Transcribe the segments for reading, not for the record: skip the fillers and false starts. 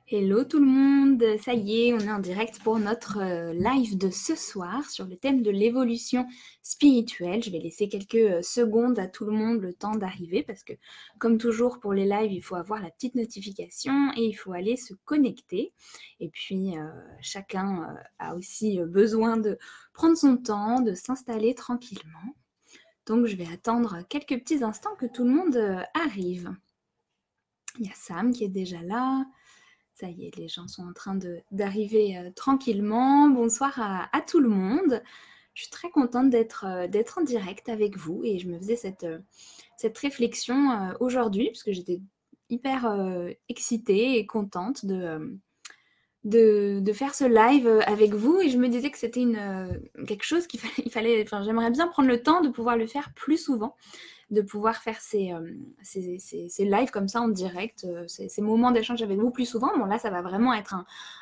Hello tout le monde, ça y est, on est en direct pour notre live de ce soir sur le thème de l'évolution spirituelle. Je vais laisser quelques secondes à tout le monde le temps d'arriver parce que comme toujours pour les lives, il faut avoir la petite notification et il faut aller se connecter. Et puis chacun a aussi besoin de prendre son temps, de s'installer tranquillement. Donc je vais attendre quelques petits instants que tout le monde arrive. Il y a Sam qui est déjà là. Ça y est, les gens sont en train d'arriver tranquillement. Bonsoir à tout le monde. Je suis très contente d'être en direct avec vous et je me faisais cette réflexion aujourd'hui parce que j'étais hyper excitée et contente de faire ce live avec vous et je me disais que c'était quelque chose enfin, j'aimerais bien prendre le temps de pouvoir le faire plus souvent, de pouvoir faire ces lives comme ça en direct, ces moments d'échange avec vous plus souvent. Bon là, ça va vraiment être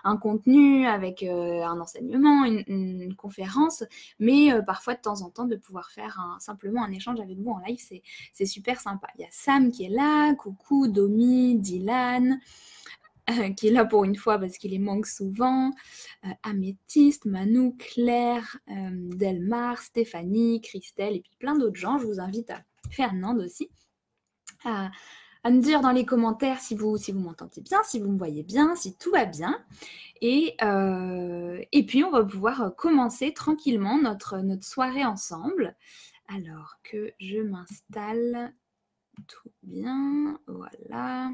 un contenu avec un enseignement, une conférence, mais parfois de temps en temps de pouvoir faire simplement un échange avec vous en live, c'est super sympa. Il y a Sam qui est là, coucou, Domi, Dylan, qui est là pour une fois parce qu'il les manque souvent, Améthyste, Manou, Claire, Delmar, Stéphanie, Christelle et puis plein d'autres gens. Je vous invite à Fernande aussi, à me dire dans les commentaires si vous m'entendez bien, si vous me voyez bien, si tout va bien. Et puis on va pouvoir commencer tranquillement notre soirée ensemble. Alors que je m'installe tout bien, voilà.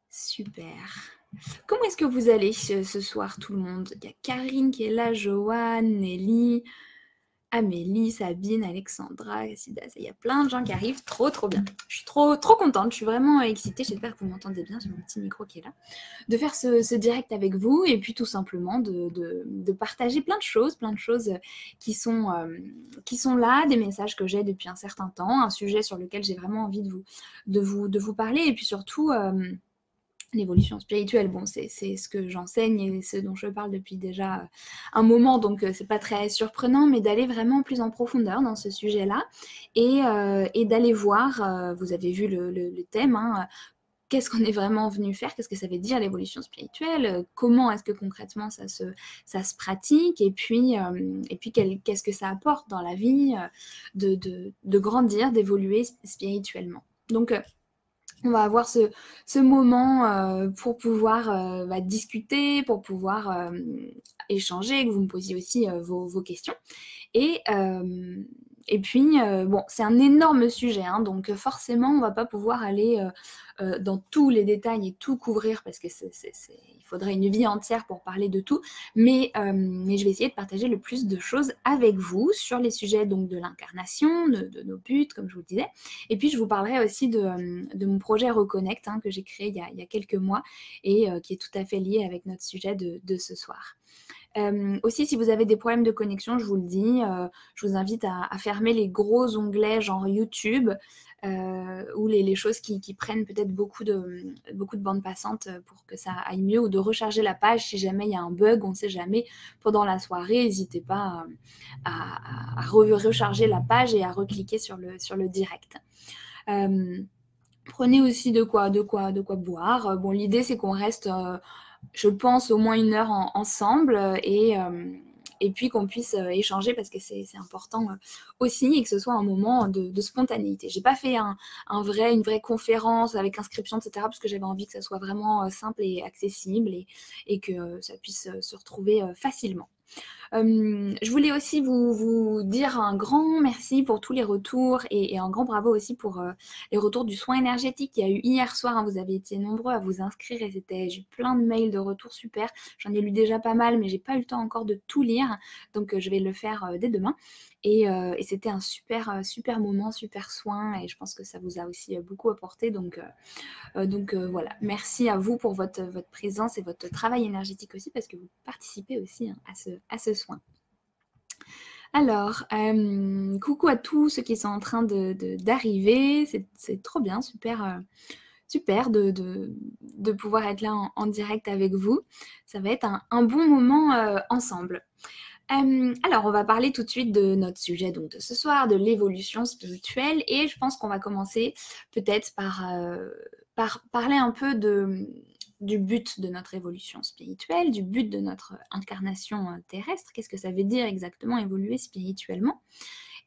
Super. Comment est-ce que vous allez ce soir tout le monde? Il y a Karine qui est là, Joanne, Nelly, Amélie, Sabine, Alexandra, Cassidas. Il y a plein de gens qui arrivent. Trop bien. Je suis trop contente. Je suis vraiment excitée. J'espère que vous m'entendez bien. J'ai mon petit micro qui est là. De faire ce direct avec vous et puis tout simplement de partager plein de choses qui sont, qui sont là, des messages que j'ai depuis un certain temps, un sujet sur lequel j'ai vraiment envie de vous parler et puis surtout l'évolution spirituelle, bon, c'est ce que j'enseigne et ce dont je parle depuis déjà un moment, donc c'est pas très surprenant, mais d'aller vraiment plus en profondeur dans ce sujet-là et d'aller voir, vous avez vu le thème, hein, qu'est-ce qu'on est vraiment venu faire, qu'est-ce que ça veut dire l'évolution spirituelle, comment est-ce que concrètement ça se pratique, et puis qu'est-ce que ça apporte dans la vie de grandir, d'évoluer spirituellement. Donc, on va avoir ce moment pour pouvoir discuter, pour pouvoir échanger, que vous me posiez aussi vos questions. Et, puis, bon, c'est un énorme sujet, hein, donc forcément, on ne va pas pouvoir aller dans tous les détails et tout couvrir parce que il faudrait une vie entière pour parler de tout. Mais je vais essayer de partager le plus de choses avec vous sur les sujets donc, de l'incarnation, de nos buts, comme je vous le disais. Et puis, je vous parlerai aussi de mon projet Reconnect que j'ai créé il y a quelques mois et qui est tout à fait lié avec notre sujet de ce soir. Aussi, si vous avez des problèmes de connexion, je vous le dis, je vous invite à fermer les gros onglets genre YouTube ou les choses qui prennent peut-être beaucoup de bandes passantes pour que ça aille mieux, ou de recharger la page si jamais il y a un bug, on ne sait jamais, pendant la soirée, n'hésitez pas à recharger la page et à recliquer sur le direct. Prenez aussi de quoi boire. Bon, l'idée c'est qu'on reste je pense, au moins 1 heure ensemble et puis qu'on puisse échanger parce que c'est important aussi et que ce soit un moment de spontanéité. J'ai pas fait une vraie conférence avec inscription, etc. parce que j'avais envie que ça soit vraiment simple et accessible et que ça puisse se retrouver facilement. Je voulais aussi vous dire un grand merci pour tous les retours et un grand bravo aussi pour les retours du soin énergétique qu'il y a eu hier soir, hein. Vous avez été nombreux à vous inscrire et j'ai eu plein de mails de retours super. J'en ai lu déjà pas mal, mais j'ai pas eu le temps encore de tout lire, donc je vais le faire dès demain. Et c'était un super moment, super soin, et je pense que ça vous a aussi beaucoup apporté. Donc voilà, merci à vous pour votre présence et votre travail énergétique aussi, parce que vous participez aussi à ce soin. Alors, coucou à tous ceux qui sont en train d'arriver, c'est trop bien, super de pouvoir être là en direct avec vous. Ça va être un bon moment ensemble. Alors, on va parler tout de suite de notre sujet donc, de ce soir, de l'évolution spirituelle, et je pense qu'on va commencer peut-être par parler un peu du but de notre évolution spirituelle, du but de notre incarnation terrestre. Qu'est-ce que ça veut dire exactement évoluer spirituellement?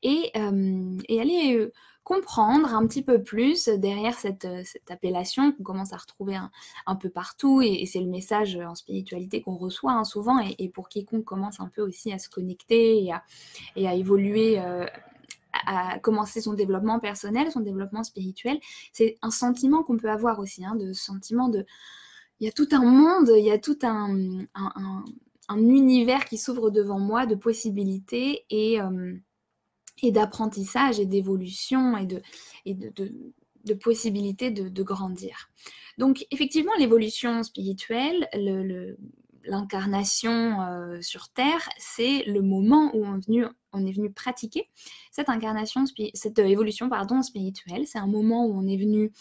Et aller comprendre un petit peu plus derrière cette appellation qu'on commence à retrouver un peu partout, et c'est le message en spiritualité qu'on reçoit hein, souvent, et pour quiconque commence un peu aussi à se connecter et à évoluer, à commencer son développement personnel, son développement spirituel. C'est un sentiment qu'on peut avoir aussi, hein, de sentiment de... Il y a tout un monde, il y a tout un univers qui s'ouvre devant moi de possibilités et d'apprentissage et d'évolution de possibilités de grandir. Donc effectivement, l'évolution spirituelle, l'incarnation sur Terre, c'est le moment où on est venu pratiquer cette évolution spirituelle. C'est un moment où on est venu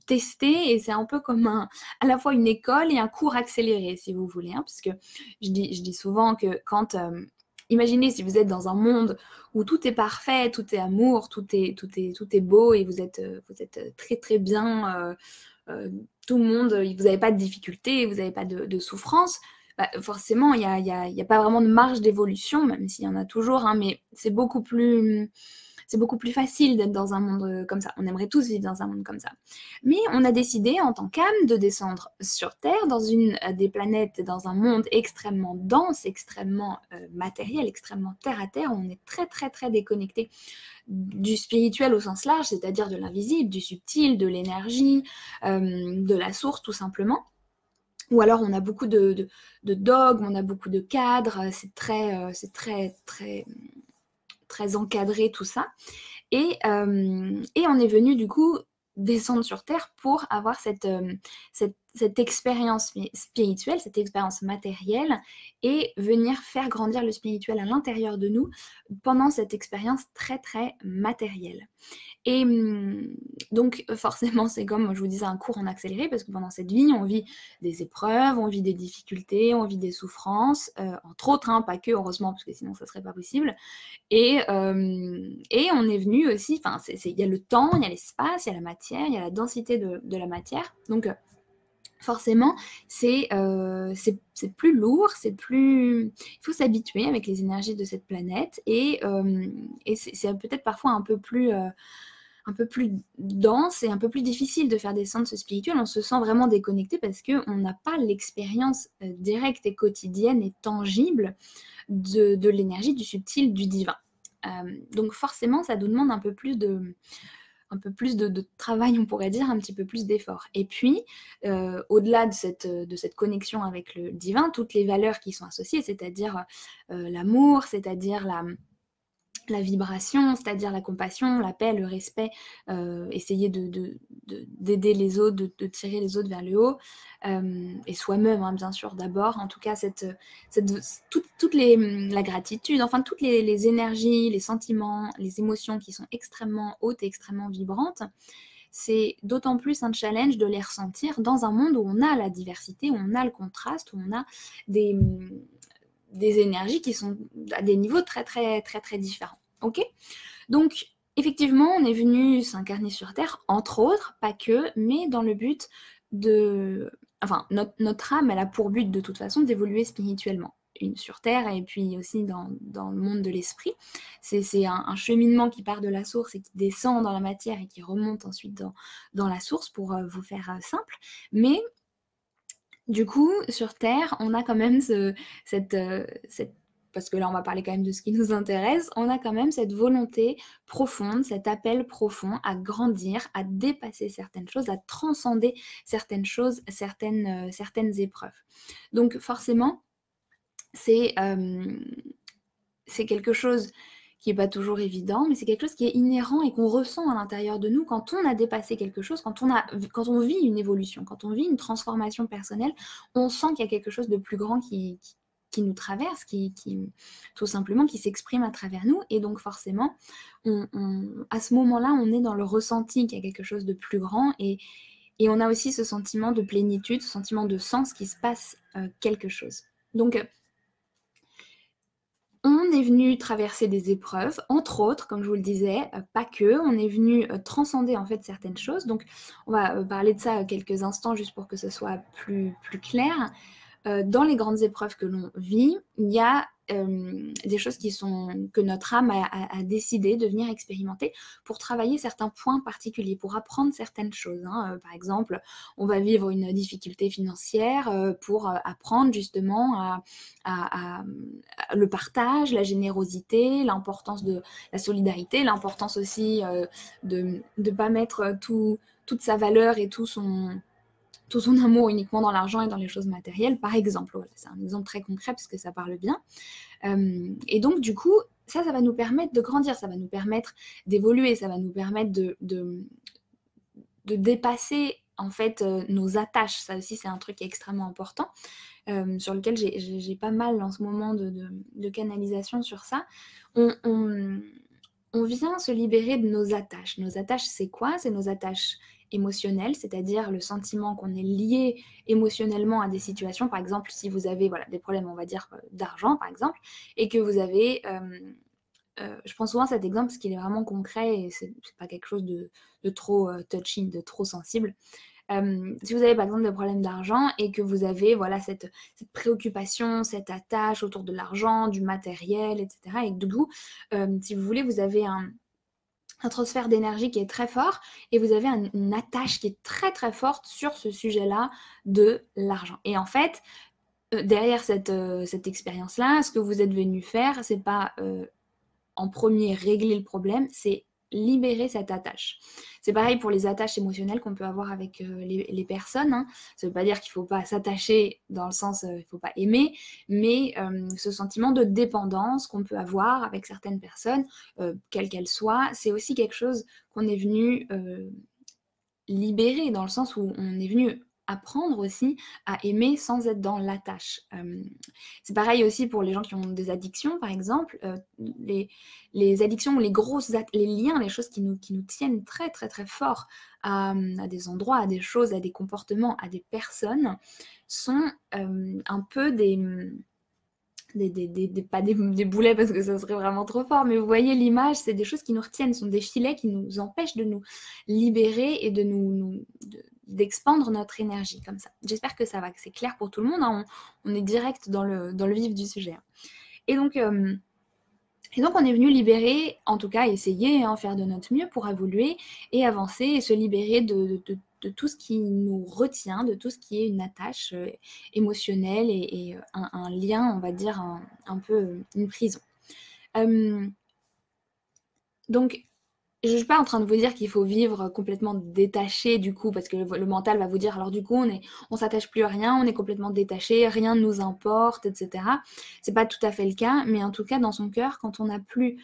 tester, et c'est un peu comme à la fois une école et un cours accéléré, si vous voulez, hein, parce que je dis souvent que quand... imaginez si vous êtes dans un monde où tout est parfait, tout est amour, tout est beau, et vous êtes très très bien, tout le monde, vous n'avez pas de difficultés, vous n'avez pas de souffrance. Bah, forcément, il n'y a pas vraiment de marge d'évolution, même s'il y en a toujours, hein, mais c'est beaucoup plus facile d'être dans un monde comme ça. On aimerait tous vivre dans un monde comme ça. Mais on a décidé, en tant qu'âme, de descendre sur Terre, dans une des planètes, dans un monde extrêmement dense, extrêmement matériel, extrêmement terre à terre, où on est très très très déconnecté du spirituel au sens large, c'est-à-dire de l'invisible, du subtil, de l'énergie, de la source tout simplement. Ou alors on a beaucoup de dogmes, on a beaucoup de cadres, c'est très très encadré tout ça. Et on est venu du coup descendre sur Terre pour avoir cette expérience spirituelle, cette expérience matérielle, et venir faire grandir le spirituel à l'intérieur de nous pendant cette expérience très très matérielle. Et donc forcément, c'est comme je vous disais, un cours en accéléré, parce que pendant cette vie, on vit des épreuves, on vit des difficultés, on vit des souffrances, entre autres, hein, pas que, heureusement, parce que sinon ça serait pas possible. Et on est venu aussi, enfin, il y a le temps, il y a l'espace, il y a la matière, il y a la densité de la matière. Donc forcément, c'est plus lourd, il faut s'habituer avec les énergies de cette planète, et c'est peut-être parfois un peu plus dense et un peu plus difficile de faire descendre ce spirituel. On se sent vraiment déconnecté parce qu'on n'a pas l'expérience directe et quotidienne et tangible de l'énergie, du subtil, du divin. Donc forcément, ça nous demande un peu plus de travail, on pourrait dire, un petit peu plus d'effort. Et puis, au-delà de cette connexion avec le divin, toutes les valeurs qui sont associées, c'est-à-dire l'amour, c'est-à-dire la vibration, c'est-à-dire la compassion, la paix, le respect, essayer d'aider les autres, de tirer les autres vers le haut, et soi-même, hein, bien sûr, d'abord. En tout cas, la gratitude, enfin, toutes les énergies, les sentiments, les émotions qui sont extrêmement hautes et extrêmement vibrantes, c'est d'autant plus un challenge de les ressentir dans un monde où on a la diversité, où on a le contraste, où on a des énergies qui sont à des niveaux très très très très différents. Ok ? Donc effectivement, on est venu s'incarner sur Terre, entre autres, pas que, mais dans le but enfin, notre âme, elle a pour but de toute façon d'évoluer spirituellement. Sur Terre, et puis aussi dans le monde de l'esprit. C'est un cheminement qui part de la source et qui descend dans la matière et qui remonte ensuite dans la source, pour vous faire simple. Mais du coup, sur Terre, on a quand même parce que là on va parler quand même de ce qui nous intéresse, on a quand même cette volonté profonde, cet appel profond à grandir, à dépasser certaines choses, à transcender certaines choses, certaines épreuves. Donc forcément, c'est quelque chose qui n'est pas toujours évident, mais c'est quelque chose qui est inhérent et qu'on ressent à l'intérieur de nous quand on a dépassé quelque chose, quand on vit une évolution, quand on vit une transformation personnelle, on sent qu'il y a quelque chose de plus grand qui nous traverse, qui tout simplement qui s'exprime à travers nous, et donc forcément, à ce moment-là, on est dans le ressenti qu'il y a quelque chose de plus grand, et on a aussi ce sentiment de plénitude, ce sentiment de sens, qui se passe quelque chose. Donc, on est venu traverser des épreuves, entre autres, comme je vous le disais, pas que, on est venu transcender en fait certaines choses. Donc on va parler de ça quelques instants juste pour que ce soit plus clair. Dans les grandes épreuves que l'on vit, il y a des choses que notre âme a décidé de venir expérimenter pour travailler certains points particuliers, pour apprendre certaines choses, hein. Par exemple, on va vivre une difficulté financière pour apprendre justement le partage, la générosité, l'importance de la solidarité, l'importance aussi de ne pas mettre toute sa valeur et tout son amour uniquement dans l'argent et dans les choses matérielles, par exemple. Voilà, c'est un exemple très concret parce que ça parle bien. Et donc, du coup, ça va nous permettre de grandir, ça va nous permettre d'évoluer, ça va nous permettre de dépasser en fait nos attaches. Ça aussi, c'est un truc qui est extrêmement important, sur lequel j'ai pas mal en ce moment de canalisation sur ça. On vient se libérer de nos attaches. Nos attaches, c'est quoi? C'est nos attaches émotionnelles, c'est-à-dire le sentiment qu'on est lié émotionnellement à des situations. Par exemple, si vous avez des problèmes, on va dire, d'argent, par exemple, et que vous avez... je prends souvent cet exemple parce qu'il est vraiment concret et c'est pas quelque chose de trop touching, de trop sensible. Si vous avez par exemple des problèmes d'argent et que vous avez cette préoccupation, cette attache autour de l'argent, du matériel, etc. Et que du coup, si vous voulez, vous avez un transfert d'énergie qui est très fort et vous avez une attache qui est très très forte sur ce sujet-là de l'argent. Et en fait, derrière cette expérience-là, ce que vous êtes venu faire, c'est pas en premier régler le problème, c'est libérer cette attache. C'est pareil pour les attaches émotionnelles qu'on peut avoir avec les personnes, hein. Ça ne veut pas dire qu'il ne faut pas s'attacher dans le sens il ne faut pas aimer, mais ce sentiment de dépendance qu'on peut avoir avec certaines personnes, quelles qu'elles soient, c'est aussi quelque chose qu'on est venu libérer dans le sens où on est venu apprendre aussi à aimer sans être dans l'attache. C'est pareil aussi pour les gens qui ont des addictions, par exemple. Les addictions ou les liens, les choses qui nous tiennent très très très fort à des endroits, à des choses, à des comportements, à des personnes, sont un peu pas des boulets parce que ça serait vraiment trop fort, mais vous voyez l'image, c'est des choses qui nous retiennent, sont des filets qui nous empêchent de nous libérer et d'expandre notre énergie comme ça. J'espère que ça va, que c'est clair pour tout le monde, hein. On est direct dans le vif du sujet. Et donc on est venu libérer, en tout cas essayer, hein, faire de notre mieux pour évoluer et avancer et se libérer de tout ce qui nous retient, de tout ce qui est une attache émotionnelle et un lien, on va dire, un peu une prison. Donc, je ne suis pas en train de vous dire qu'il faut vivre complètement détaché du coup, parce que le mental va vous dire, alors du coup, on s'attache plus à rien, on est complètement détaché, rien ne nous importe, etc. C'est pas tout à fait le cas, mais en tout cas, dans son cœur, quand on n'a plus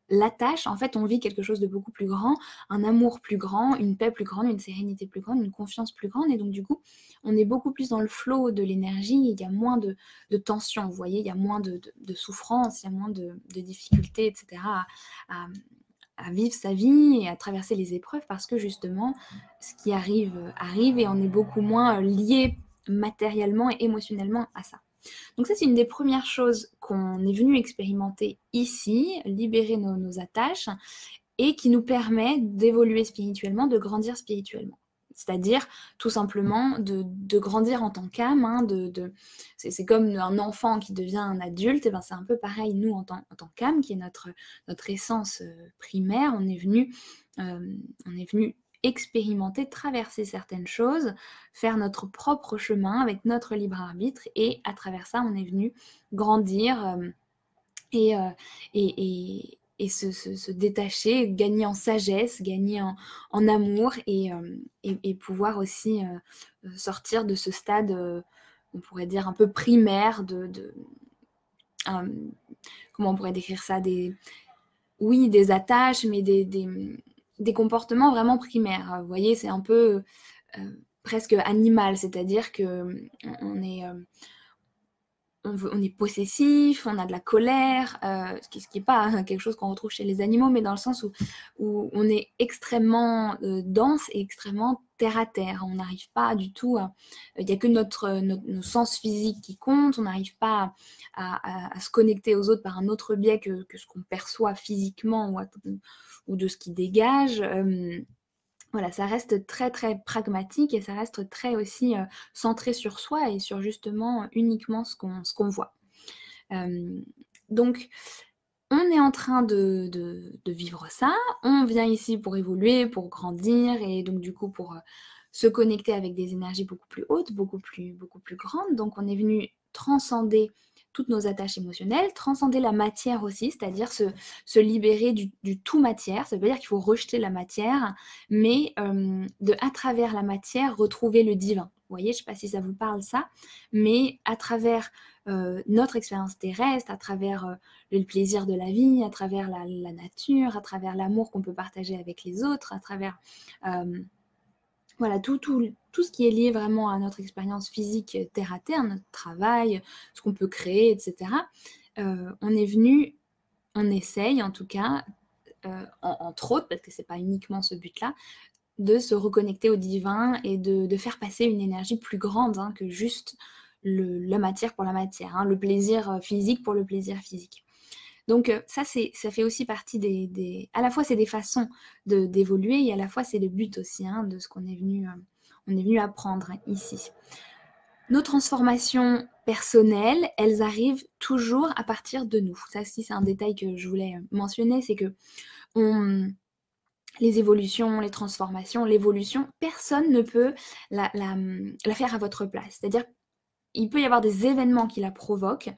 l'attache, en fait, on vit quelque chose de beaucoup plus grand, un amour plus grand, une paix plus grande, une sérénité plus grande, une confiance plus grande, et donc du coup, on est beaucoup plus dans le flow de l'énergie, il y a moins de tension, vous voyez, il y a moins de souffrance, il y a moins de difficultés, etc. à vivre sa vie et à traverser les épreuves parce que justement, ce qui arrive et on est beaucoup moins lié matériellement et émotionnellement à ça. Donc ça, c'est une des premières choses qu'on est venu expérimenter ici, libérer nos attaches et qui nous permet d'évoluer spirituellement, de grandir spirituellement. C'est-à-dire tout simplement de grandir en tant qu'âme, hein, c'est comme un enfant qui devient un adulte, et ben c'est un peu pareil, nous en tant qu'âme, qui est notre essence primaire, on est venu expérimenter, traverser certaines choses, faire notre propre chemin avec notre libre arbitre, et à travers ça, on est venu grandir et se détacher, gagner en sagesse, gagner en amour et pouvoir aussi sortir de ce stade, on pourrait dire un peu primaire comment on pourrait décrire ça, des attaches, mais des comportements vraiment primaires. Vous voyez, c'est un peu presque animal, c'est-à-dire que on est possessif, on a de la colère, ce qui n'est pas quelque chose qu'on retrouve chez les animaux, mais dans le sens où on est extrêmement dense et extrêmement terre à terre. On n'arrive pas du tout à... Il n'y a que nos sens physiques qui comptent. On n'arrive pas à se connecter aux autres par un autre biais que ce qu'on perçoit physiquement ou de ce qui dégage. Voilà, ça reste très très pragmatique et ça reste très aussi centré sur soi et sur justement uniquement ce qu'on voit. Donc, on est en train de vivre ça, on vient ici pour évoluer, pour grandir et donc du coup pour se connecter avec des énergies beaucoup plus hautes, beaucoup plus grandes. Donc on est venu transcender toutes nos attaches émotionnelles, transcender la matière aussi, c'est-à-dire se libérer du tout matière. Ça veut dire qu'il faut rejeter la matière, mais à travers la matière, retrouver le divin. Vous voyez, je ne sais pas si ça vous parle ça, mais à travers notre expérience terrestre, à travers le plaisir de la vie, à travers la nature, à travers l'amour qu'on peut partager avec les autres, à travers voilà, tout ce qui est lié vraiment à notre expérience physique terre à terre, notre travail, ce qu'on peut créer, etc. On est venu, on essaye en tout cas, entre autres, parce que c'est pas uniquement ce but-là, de se reconnecter au divin et de faire passer une énergie plus grande que juste la matière pour la matière, le plaisir physique pour le plaisir physique. Donc ça fait aussi partie à la fois c'est des façons d'évoluer et à la fois c'est le but aussi de ce qu'on est venu apprendre ici. Nos transformations personnelles, elles arrivent toujours à partir de nous. Ça aussi c'est un détail que je voulais mentionner, c'est que les évolutions, les transformations, l'évolution, personne ne peut la faire à votre place. C'est-à-dire il peut y avoir des événements qui la provoquent,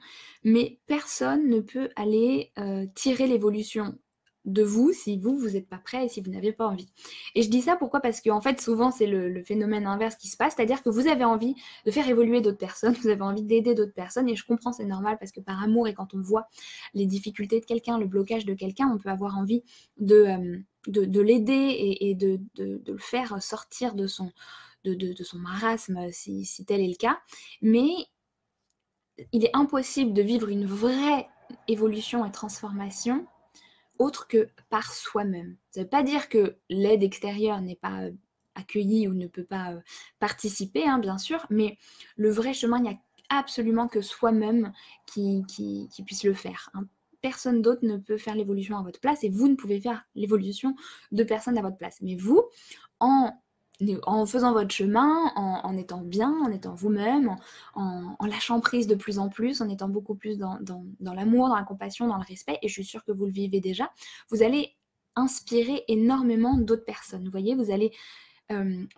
mais personne ne peut aller tirer l'évolution de vous si vous n'êtes pas prêt et si vous n'avez pas envie. Et je dis ça pourquoi? Parce qu'en fait, souvent, c'est le phénomène inverse qui se passe, c'est-à-dire que vous avez envie de faire évoluer d'autres personnes, vous avez envie d'aider d'autres personnes, et je comprends, c'est normal, parce que par amour, et quand on voit les difficultés de quelqu'un, le blocage de quelqu'un, on peut avoir envie de l'aider et de le faire sortir de son marasme, si tel est le cas. Mais il est impossible de vivre une vraie évolution et transformation autre que par soi-même. Ça ne veut pas dire que l'aide extérieure n'est pas accueillie ou ne peut pas participer, bien sûr, mais le vrai chemin, il n'y a absolument que soi-même qui puisse le faire. Personne d'autre ne peut faire l'évolution à votre place et vous ne pouvez faire l'évolution de personne à votre place. Mais vous, en faisant votre chemin, en étant bien, en étant vous-même, en lâchant prise de plus en plus, en étant beaucoup plus dans l'amour, dans la compassion, dans le respect, et je suis sûre que vous le vivez déjà, vous allez inspirer énormément d'autres personnes. Vous voyez, vous allez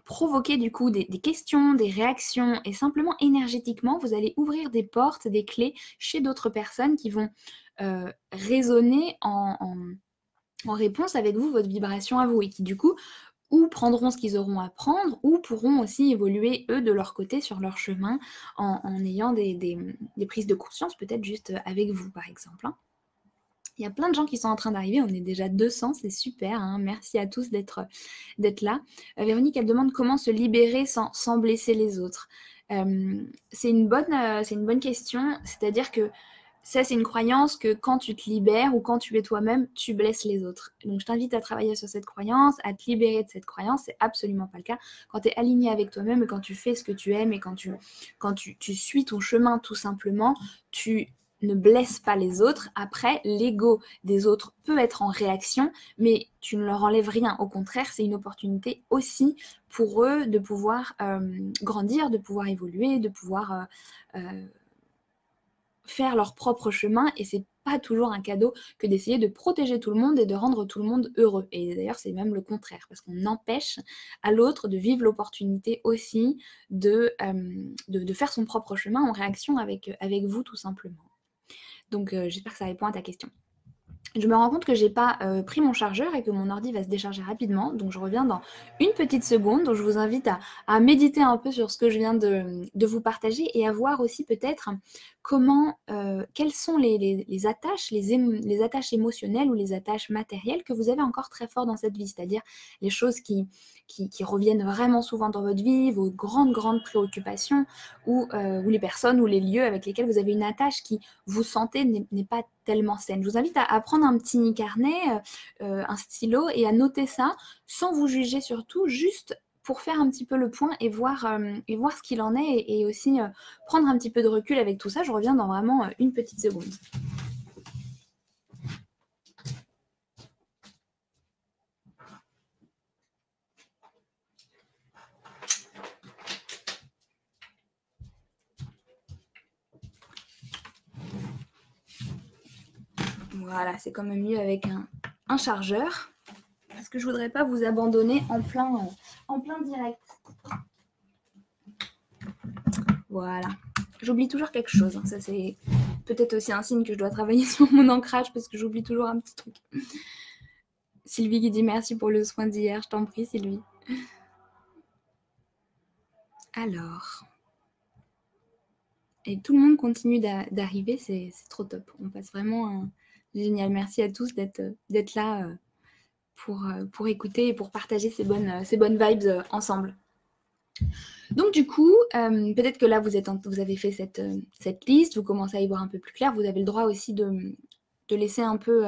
provoquer du coup des questions, des réactions, et simplement énergétiquement, vous allez ouvrir des portes, des clés chez d'autres personnes qui vont résonner en réponse avec vous, votre vibration à vous, et qui du coup ou prendront ce qu'ils auront à prendre, ou pourront aussi évoluer, eux, de leur côté, sur leur chemin, en ayant des prises de conscience, peut-être juste avec vous, par exemple. Il y a plein de gens qui sont en train d'arriver, on est déjà 200, c'est super, merci à tous d'être là. Véronique, elle demande comment se libérer sans blesser les autres. C'est une bonne question, c'est-à-dire que ça, c'est une croyance que quand tu te libères ou quand tu es toi-même, tu blesses les autres. Donc, je t'invite à travailler sur cette croyance, à te libérer de cette croyance. C'est absolument pas le cas. Quand tu es aligné avec toi-même et quand tu fais ce que tu aimes et quand tu suis ton chemin tout simplement, tu ne blesses pas les autres. Après, l'ego des autres peut être en réaction, mais tu ne leur enlèves rien. Au contraire, c'est une opportunité aussi pour eux de pouvoir grandir, de pouvoir évoluer, de pouvoir faire leur propre chemin, et c'est pas toujours un cadeau que d'essayer de protéger tout le monde et de rendre tout le monde heureux. Et d'ailleurs, c'est même le contraire, parce qu'on empêche à l'autre de vivre l'opportunité aussi de faire son propre chemin en réaction avec vous, tout simplement. Donc, j'espère que ça répond à ta question. Je me rends compte que j'ai pas pris mon chargeur et que mon ordi va se décharger rapidement, donc je reviens dans une petite seconde. Donc je vous invite à méditer un peu sur ce que je viens de vous partager et à voir aussi peut-être quelles sont les attaches, les attaches émotionnelles ou les attaches matérielles que vous avez encore très fort dans cette vie, c'est-à-dire les choses qui reviennent vraiment souvent dans votre vie, vos grandes préoccupations, ou les personnes ou les lieux avec lesquels vous avez une attache qui, vous sentez, n'est pas tellement saine. Je vous invite à prendre un petit carnet, un stylo, et à noter ça, sans vous juger surtout, juste pour faire un petit peu le point et voir ce qu'il en est et aussi prendre un petit peu de recul avec tout ça. Je reviens dans vraiment une petite seconde. Voilà, c'est quand même mieux avec un chargeur parce que je voudrais pas vous abandonner en plein direct. Voilà. J'oublie toujours quelque chose. Hein. Ça, c'est peut-être aussi un signe que je dois travailler sur mon ancrage parce que j'oublie toujours un petit truc. Sylvie qui dit merci pour le soin d'hier. Je t'en prie, Sylvie. Alors. Et tout le monde continue d'arriver. C'est trop top. On passe vraiment un génial. Merci à tous d'être là pour écouter et pour partager ces bonnes vibes ensemble. Donc du coup, peut-être que là, vous avez fait cette liste, vous commencez à y voir un peu plus clair. Vous avez le droit aussi de laisser un peu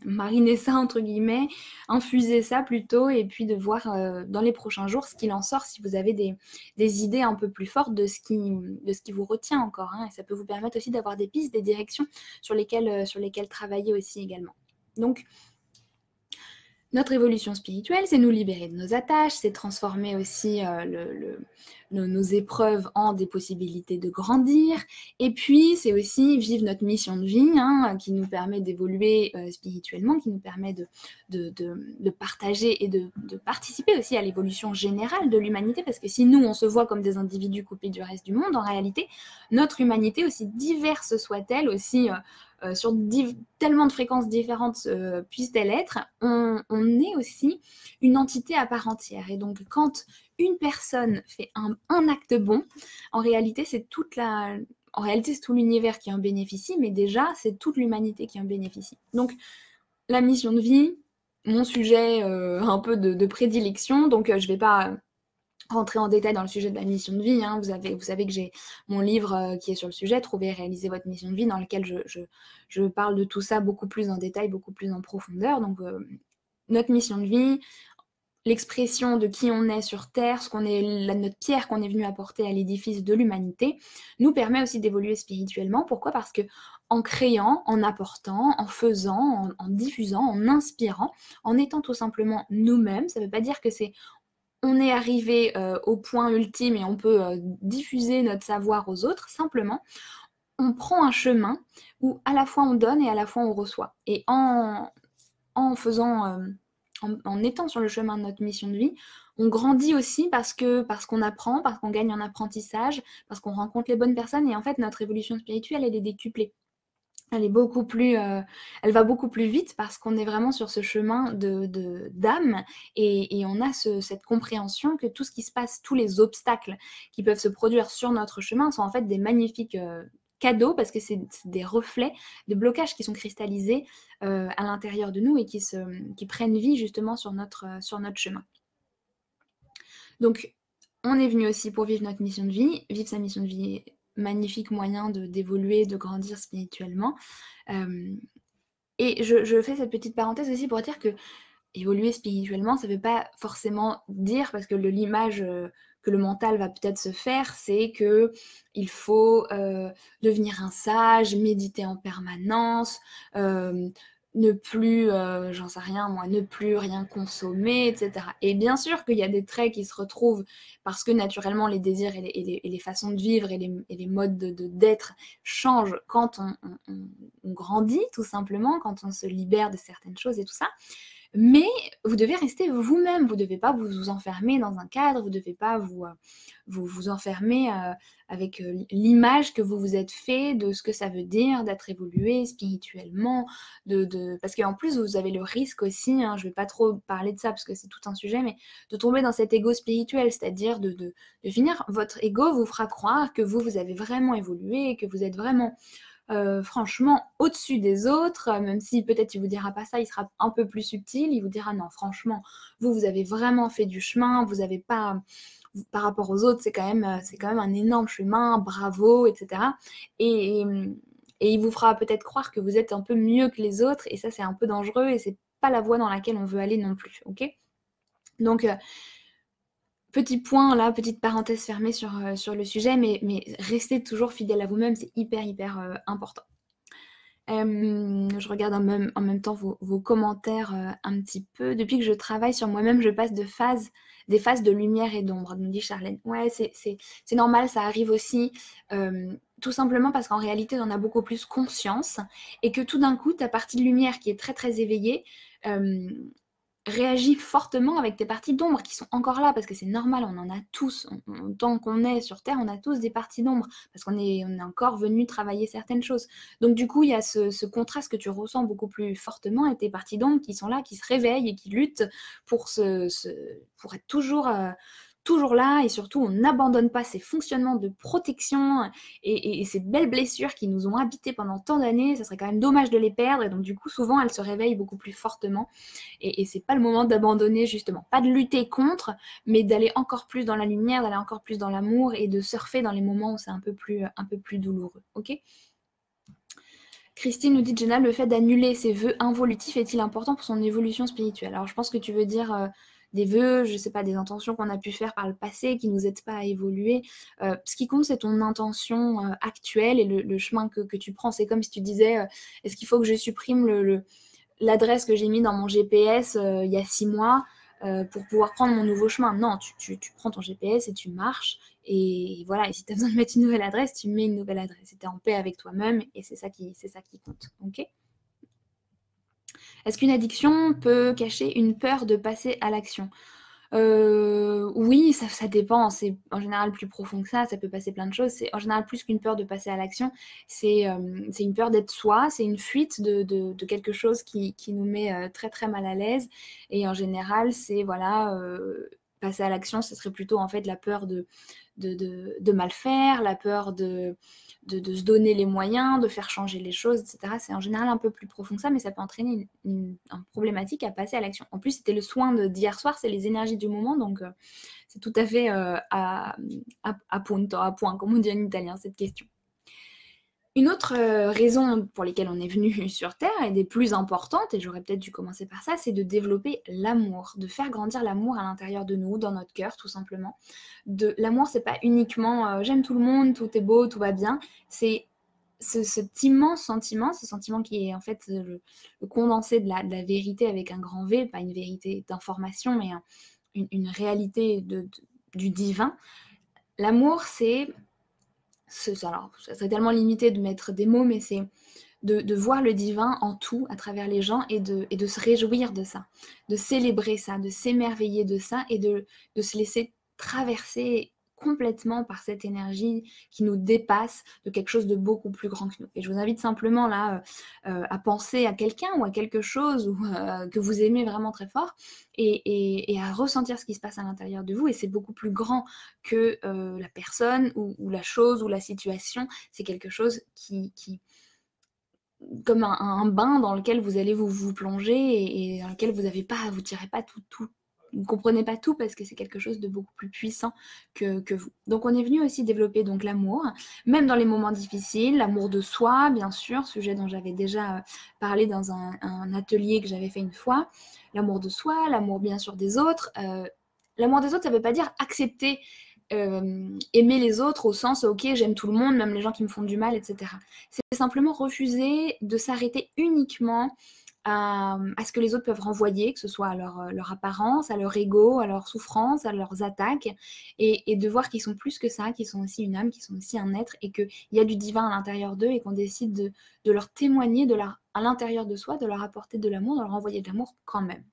mariner ça, entre guillemets, infuser ça plutôt, et puis de voir dans les prochains jours ce qu'il en sort, si vous avez des idées un peu plus fortes de ce qui vous retient encore. Hein, et ça peut vous permettre aussi d'avoir des pistes, des directions sur lesquelles travailler aussi également. Donc, notre évolution spirituelle, c'est nous libérer de nos attaches, c'est transformer aussi nos épreuves en des possibilités de grandir. Et puis, c'est aussi vivre notre mission de vie, hein, qui nous permet d'évoluer spirituellement, qui nous permet de partager et de participer aussi à l'évolution générale de l'humanité. Parce que si nous, on se voit comme des individus coupés du reste du monde, en réalité, notre humanité, aussi diverse soit-elle, aussi... sur tellement de fréquences différentes puissent-elles être, on est aussi une entité à part entière. Et donc, quand une personne fait un acte bon, en réalité, c'est tout l'univers qui en bénéficie, mais déjà, c'est toute l'humanité qui en bénéficie. Donc, la mission de vie, mon sujet un peu de prédilection, donc je ne vais pas rentrer en détail dans le sujet de la mission de vie. Hein. Vous savez que j'ai mon livre qui est sur le sujet, Trouver et réaliser votre mission de vie, dans lequel je parle de tout ça beaucoup plus en détail, beaucoup plus en profondeur. Donc, notre mission de vie, l'expression de qui on est sur Terre, notre pierre qu'on est venu apporter à l'édifice de l'humanité, nous permet aussi d'évoluer spirituellement. Pourquoi ? Parce que en créant, en apportant, en faisant, en diffusant, en inspirant, en étant tout simplement nous-mêmes, ça ne veut pas dire que on est arrivé au point ultime et on peut diffuser notre savoir aux autres. Simplement, on prend un chemin où à la fois on donne et à la fois on reçoit. Et en étant sur le chemin de notre mission de vie, on grandit aussi parce qu'on apprend, parce qu'on gagne en apprentissage, parce qu'on rencontre les bonnes personnes. Et en fait, notre évolution spirituelle, elle est décuplée. Elle va beaucoup plus vite parce qu'on est vraiment sur ce chemin d'âme et on a cette compréhension que tout ce qui se passe, tous les obstacles qui peuvent se produire sur notre chemin sont en fait des magnifiques cadeaux parce que c'est des reflets de blocages qui sont cristallisés à l'intérieur de nous et qui prennent vie justement sur notre chemin. Donc, on est venu aussi pour vivre notre mission de vie, vivre sa mission de vie. Magnifique moyen d'évoluer, de grandir spirituellement. Et je fais cette petite parenthèse aussi pour dire que évoluer spirituellement, ça ne veut pas forcément dire, parce que l'image que le mental va peut-être se faire, c'est qu'il faut devenir un sage, méditer en permanence, ne plus, j'en sais rien moi, ne plus rien consommer, etc. Et bien sûr qu'il y a des traits qui se retrouvent parce que naturellement les désirs et les façons de vivre et les modes d'être changent quand on grandit, tout simplement, quand on se libère de certaines choses et tout ça. Mais vous devez rester vous-même, vous ne devez pas vous enfermer dans un cadre, vous ne devez pas vous enfermer avec l'image que vous vous êtes fait de ce que ça veut dire d'être évolué spirituellement, parce qu'en plus vous avez le risque aussi, hein, je ne vais pas trop parler de ça parce que c'est tout un sujet, mais de tomber dans cet ego spirituel, c'est-à-dire de finir, votre ego vous fera croire que vous avez vraiment évolué, que vous êtes vraiment... franchement au-dessus des autres, même si peut-être il vous dira pas ça, il sera un peu plus subtil, il vous dira non, franchement, vous avez vraiment fait du chemin, vous avez pas, par rapport aux autres, c'est quand même un énorme chemin, bravo, etc. Et il vous fera peut-être croire que vous êtes un peu mieux que les autres, et ça c'est un peu dangereux, et c'est pas la voie dans laquelle on veut aller non plus, ok ? Donc Petit point là, petite parenthèse fermée sur le sujet, mais restez toujours fidèle à vous-même, c'est hyper important. Je regarde en même temps vos commentaires un petit peu. Depuis que je travaille sur moi-même, je passe des phases de lumière et d'ombre, nous dit Charlène. Ouais, c'est normal, ça arrive aussi. Tout simplement parce qu'en réalité, on en a beaucoup plus conscience et que tout d'un coup, ta partie de lumière qui est très éveillée réagis fortement avec tes parties d'ombre qui sont encore là, parce que c'est normal, on en a tous, tant qu'on est sur Terre, on a tous des parties d'ombre, parce qu'on est encore venu travailler certaines choses. Donc du coup, il y a ce contraste que tu ressens beaucoup plus fortement, et tes parties d'ombre qui sont là, qui se réveillent et qui luttent pour, pour être toujours là, et surtout on n'abandonne pas ces fonctionnements de protection et ces belles blessures qui nous ont habités pendant tant d'années. Ça serait quand même dommage de les perdre, et donc du coup souvent elles se réveillent beaucoup plus fortement, et c'est pas le moment d'abandonner, justement, pas de lutter contre, mais d'aller encore plus dans la lumière, d'aller encore plus dans l'amour, et de surfer dans les moments où c'est un peu plus douloureux, ok? Christine nous dit, Jenna, le fait d'annuler ses vœux involutifs est-il important pour son évolution spirituelle? Alors je pense que tu veux dire des vœux, je sais pas, des intentions qu'on a pu faire par le passé qui nous aident pas à évoluer. Ce qui compte, c'est ton intention actuelle et le chemin que tu prends. C'est comme si tu disais, est-ce qu'il faut que je supprime l'adresse que j'ai mis dans mon GPS il y a 6 mois pour pouvoir prendre mon nouveau chemin? Non, tu prends ton GPS et tu marches, et voilà. Et si tu as besoin de mettre une nouvelle adresse, tu mets une nouvelle adresse, et tu es en paix avec toi-même, et c'est ça qui compte, ok? Est-ce qu'une addiction peut cacher une peur de passer à l'action? Oui, ça dépend, c'est en général plus profond que ça peut passer plein de choses. C'est en général plus qu'une peur de passer à l'action, c'est une peur d'être soi, c'est une fuite de quelque chose qui nous met très mal à l'aise. Et en général, c'est voilà, passer à l'action, ce serait plutôt en fait la peur de mal faire, la peur de se donner les moyens, de faire changer les choses, etc. C'est en général un peu plus profond que ça, mais ça peut entraîner une problématique à passer à l'action. En plus, c'était le soin d'hier soir, c'est les énergies du moment, donc c'est tout à fait à point, comme on dit en italien, cette question. Une autre raison pour laquelle on est venu sur Terre, et des plus importantes, et j'aurais peut-être dû commencer par ça, c'est de développer l'amour, de faire grandir l'amour à l'intérieur de nous, dans notre cœur, tout simplement. L'amour, c'est pas uniquement j'aime tout le monde, tout est beau, tout va bien. C'est cet immense sentiment, ce sentiment qui est en fait le condensé de la vérité avec un grand V, pas une vérité d'information, mais une réalité du divin. L'amour, alors, ça serait tellement limité de mettre des mots, mais c'est de voir le divin en tout, à travers les gens, et de se réjouir de ça, de célébrer ça, de s'émerveiller de ça, et de se laisser traverser complètement par cette énergie qui nous dépasse, de quelque chose de beaucoup plus grand que nous. Et je vous invite simplement là à penser à quelqu'un ou à quelque chose que vous aimez vraiment très fort, et à ressentir ce qui se passe à l'intérieur de vous. Et c'est beaucoup plus grand que la personne ou la chose ou la situation. C'est quelque chose qui comme un bain dans lequel vous allez vous plonger, et dans lequel vous tirez pas tout, vous ne comprenez pas tout, parce que c'est quelque chose de beaucoup plus puissant que vous. Donc on est venu aussi développer donc l'amour, même dans les moments difficiles, l'amour de soi, bien sûr, sujet dont j'avais déjà parlé dans un atelier que j'avais fait une fois. L'amour de soi, l'amour bien sûr des autres. L'amour des autres, ça ne veut pas dire accepter aimer les autres au sens ok, j'aime tout le monde, même les gens qui me font du mal, etc. C'est simplement refuser de s'arrêter uniquement à ce que les autres peuvent renvoyer, que ce soit à leur apparence, à leur ego, à leur souffrance, à leurs attaques, et de voir qu'ils sont plus que ça, qu'ils sont aussi une âme, qu'ils sont aussi un être, et qu'il y a du divin à l'intérieur d'eux, et qu'on décide de leur témoigner à l'intérieur de soi, de leur apporter de l'amour, de leur envoyer de l'amour quand même.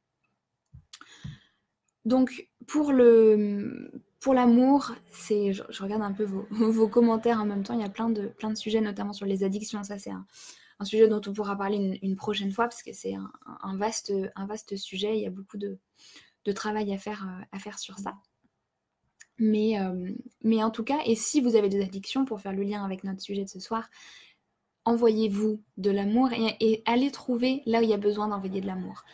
Donc pour l'amour, je regarde un peu vos commentaires en même temps, il y a plein de sujets, notamment sur les addictions. Ça, c'est un sujet dont on pourra parler une prochaine fois, parce que c'est un vaste sujet. Il y a beaucoup de travail à faire sur ça. Mais en tout cas, et si vous avez des addictions, pour faire le lien avec notre sujet de ce soir, envoyez-vous de l'amour, et allez trouver là où il y a besoin d'envoyer de l'amour.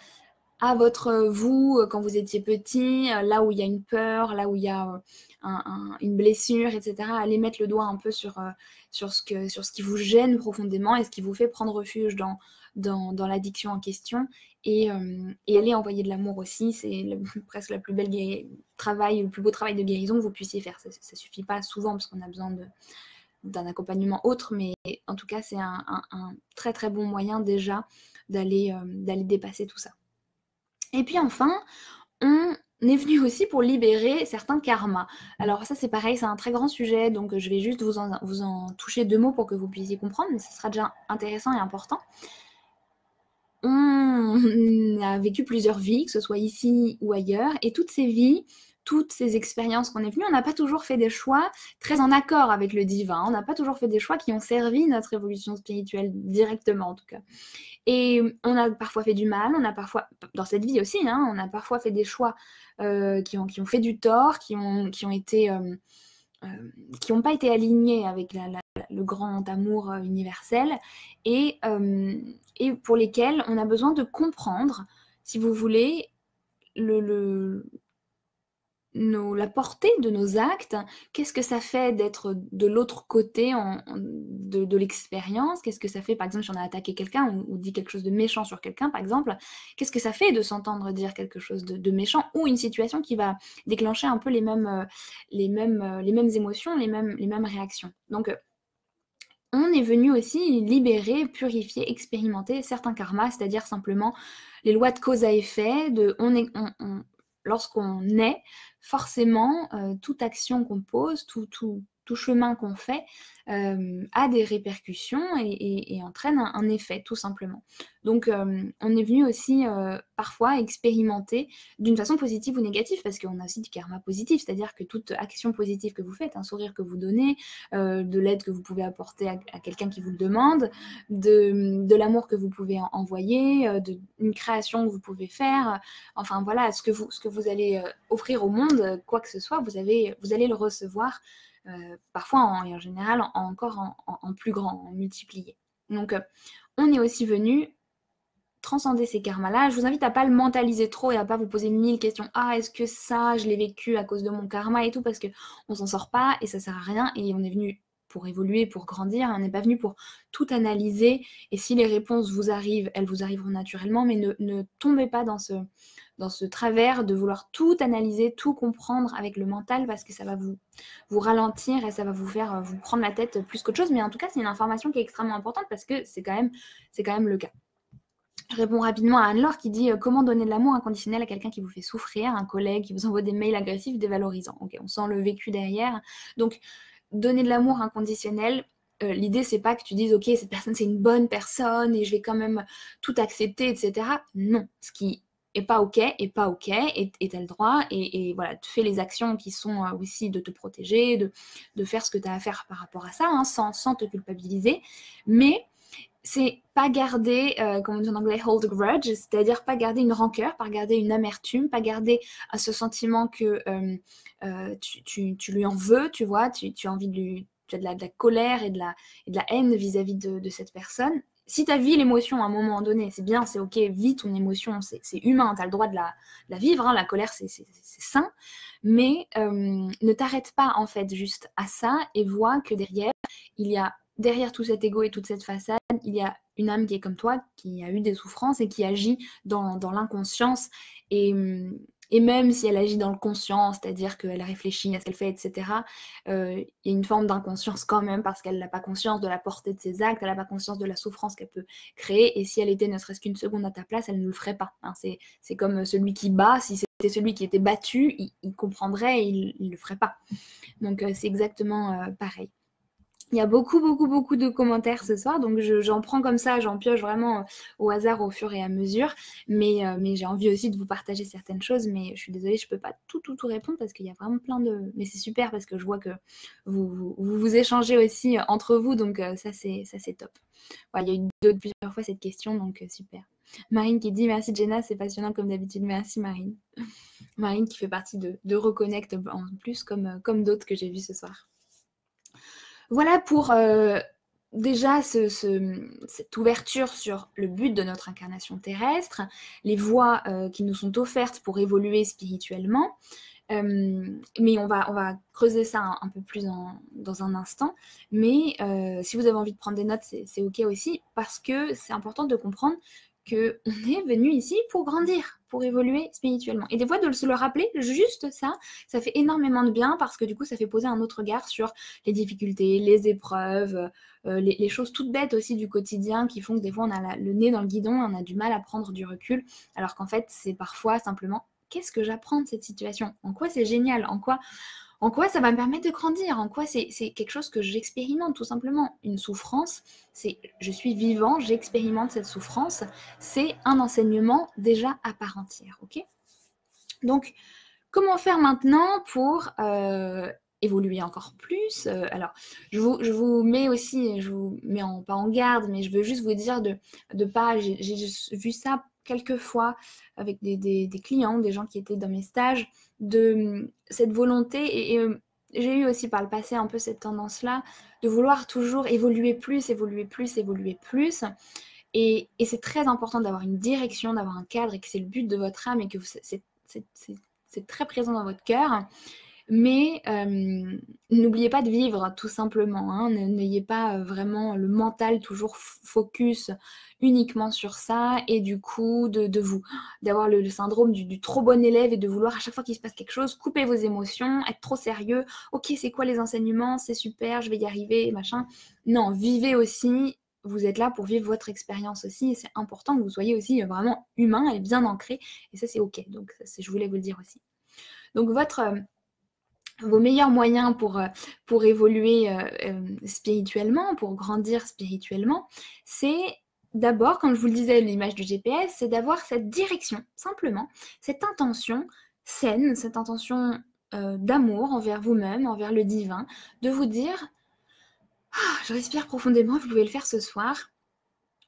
À vous, quand vous étiez petit, là où il y a une peur, là où il y a une blessure, etc. Allez mettre le doigt un peu sur ce qui vous gêne profondément, et ce qui vous fait prendre refuge dans l'addiction en question et aller envoyer de l'amour aussi. C'est presque le plus beau travail de guérison que vous puissiez faire. Ça ne suffit pas souvent parce qu'on a besoin d'un accompagnement autre, mais en tout cas, c'est un très très bon moyen déjà d'aller dépasser tout ça. Et puis enfin, on est venu aussi pour libérer certains karmas. Alors ça c'est pareil, c'est un très grand sujet, donc je vais juste vous en toucher 2 mots pour que vous puissiez comprendre, mais ce sera déjà intéressant et important. On a vécu plusieurs vies, que ce soit ici ou ailleurs, et toutes ces vies, toutes ces expériences qu'on est venu, on n'a pas toujours fait des choix très en accord avec le divin, on n'a pas toujours fait des choix qui ont servi notre évolution spirituelle directement en tout cas. Et on a parfois fait du mal, on a parfois, dans cette vie aussi, hein, on a parfois fait des choix qui ont fait du tort, qui n'ont pas été alignés avec le grand amour universel et pour lesquels on a besoin de comprendre, si vous voulez, la portée de nos actes, qu'est-ce que ça fait d'être de l'autre côté de l'expérience, qu'est-ce que ça fait par exemple si on a attaqué quelqu'un ou dit quelque chose de méchant sur quelqu'un par exemple, qu'est-ce que ça fait de s'entendre dire quelque chose de méchant ou une situation qui va déclencher un peu les mêmes émotions, les mêmes réactions. Donc on est venu aussi libérer, purifier, expérimenter certains karmas, c'est-à-dire simplement les lois de cause à effet, lorsqu'on est, forcément, toute action qu'on pose, tout chemin qu'on fait a des répercussions et entraîne un effet, tout simplement. Donc, on est venu aussi parfois expérimenter d'une façon positive ou négative, parce qu'on a aussi du karma positif, c'est-à-dire que toute action positive que vous faites, un sourire que vous donnez, de l'aide que vous pouvez apporter à quelqu'un qui vous le demande, de l'amour que vous pouvez envoyer, une création que vous pouvez faire, enfin voilà, ce que vous allez offrir au monde, quoi que ce soit, vous allez le recevoir, parfois et en général encore en plus grand, en multiplié. Donc on est aussi venu transcender ces karmas-là. Je vous invite à pas le mentaliser trop et à pas vous poser 1000 questions. Ah, est-ce que ça, je l'ai vécu à cause de mon karma et tout, parce qu'on s'en sort pas et ça sert à rien et on est venu pour évoluer, pour grandir, on n'est pas venu pour tout analyser et si les réponses vous arrivent, elles vous arriveront naturellement, mais ne tombez pas dans ce travers de vouloir tout analyser, tout comprendre avec le mental parce que ça va vous ralentir et ça va vous faire vous prendre la tête plus qu'autre chose, mais en tout cas c'est une information qui est extrêmement importante parce que c'est quand même le cas. Je réponds rapidement à Anne-Laure qui dit comment donner de l'amour inconditionnel à quelqu'un qui vous fait souffrir, un collègue qui vous envoie des mails agressifs, dévalorisants. Ok, on sent le vécu derrière. Donc, donner de l'amour inconditionnel, l'idée c'est pas que tu dises ok, cette personne c'est une bonne personne et je vais quand même tout accepter, etc. Non, ce qui est pas ok, et t'as le droit et voilà, tu fais les actions qui sont aussi de te protéger, de faire ce que tu as à faire par rapport à ça, hein, sans te culpabiliser, mais c'est pas garder, comme on dit en anglais, hold a grudge, c'est-à-dire pas garder une rancœur, pas garder une amertume, pas garder ce sentiment que tu lui en veux, tu vois, tu as envie tu as de la colère et de la haine vis-à-vis de cette personne. Si tu as vu l'émotion à un moment donné, c'est bien, c'est ok, vis ton émotion, c'est humain, tu as le droit de la vivre, hein, la colère c'est sain, mais ne t'arrête pas en fait juste à ça et vois que derrière tout cet ego et toute cette façade, il y a une âme qui est comme toi, qui a eu des souffrances et qui agit dans l'inconscience. Et même si elle agit dans le conscient, c'est-à-dire qu'elle réfléchit à ce qu'elle fait, etc., il y a une forme d'inconscience quand même, parce qu'elle n'a pas conscience de la portée de ses actes, elle n'a pas conscience de la souffrance qu'elle peut créer, et si elle était ne serait-ce qu'une seconde à ta place, elle ne le ferait pas. Hein. C'est comme celui qui bat, si c'était celui qui était battu, il comprendrait et il ne le ferait pas. Donc c'est exactement pareil. Il y a beaucoup, beaucoup, beaucoup de commentaires ce soir, donc j'en prends comme ça, j'en pioche vraiment au hasard au fur et à mesure, mais j'ai envie aussi de vous partager certaines choses, mais je suis désolée, je ne peux pas tout répondre parce qu'il y a vraiment plein de... Mais c'est super parce que je vois que vous échangez aussi entre vous, donc ça c'est top. Voilà, il y a eu plusieurs fois cette question, donc super. Marine qui dit « Merci Jenna, c'est passionnant comme d'habitude. » Merci Marine. Marine qui fait partie de Reconnect en plus, comme d'autres que j'ai vus ce soir. Voilà pour déjà cette ouverture sur le but de notre incarnation terrestre, les voies qui nous sont offertes pour évoluer spirituellement. Mais on va creuser ça un peu plus dans un instant. Mais si vous avez envie de prendre des notes, c'est OK aussi, parce que c'est important de comprendre qu'on est venu ici pour grandir, pour évoluer spirituellement. Et des fois, de se le rappeler, juste ça fait énormément de bien, parce que du coup, ça fait poser un autre regard sur les difficultés, les épreuves, les choses toutes bêtes aussi du quotidien, qui font que des fois, on a le nez dans le guidon, on a du mal à prendre du recul, alors qu'en fait, c'est parfois simplement: qu'est-ce que j'apprends de cette situation? En quoi c'est génial? En quoi ça va me permettre de grandir? En quoi c'est quelque chose que j'expérimente, tout simplement? Une souffrance, c'est je suis vivant, j'expérimente cette souffrance, c'est un enseignement déjà à part entière, ok? Donc, comment faire maintenant pour évoluer encore plus? Alors, je vous mets aussi, je vous mets pas en garde, mais je veux juste vous dire de pas, j'ai vu ça quelques fois avec des clients, des gens qui étaient dans mes stages, de cette volonté, et j'ai eu aussi par le passé un peu cette tendance-là, de vouloir toujours évoluer plus, évoluer plus, évoluer plus. Et c'est très important d'avoir une direction, d'avoir un cadre, et que c'est le but de votre âme, et que c'est très présent dans votre cœur. Mais n'oubliez pas de vivre, tout simplement, hein. N'ayez pas vraiment le mental toujours focus uniquement sur ça, et du coup d'avoir le syndrome du trop bon élève, et de vouloir à chaque fois qu'il se passe quelque chose couper vos émotions, être trop sérieux. Ok, c'est quoi les enseignements? C'est super, je vais y arriver, machin. Non, vivez aussi. Vous êtes là pour vivre votre expérience aussi, et c'est important que vous soyez aussi vraiment humain et bien ancré, et ça c'est ok. Donc je voulais vous le dire aussi. Donc vos meilleurs moyens pour évoluer spirituellement, pour grandir spirituellement, c'est d'abord, comme je vous le disais, l'image du GPS, c'est d'avoir cette direction, simplement, cette intention saine, cette intention d'amour envers vous-même, envers le divin, de vous dire: ah, je respire profondément, vous pouvez le faire ce soir.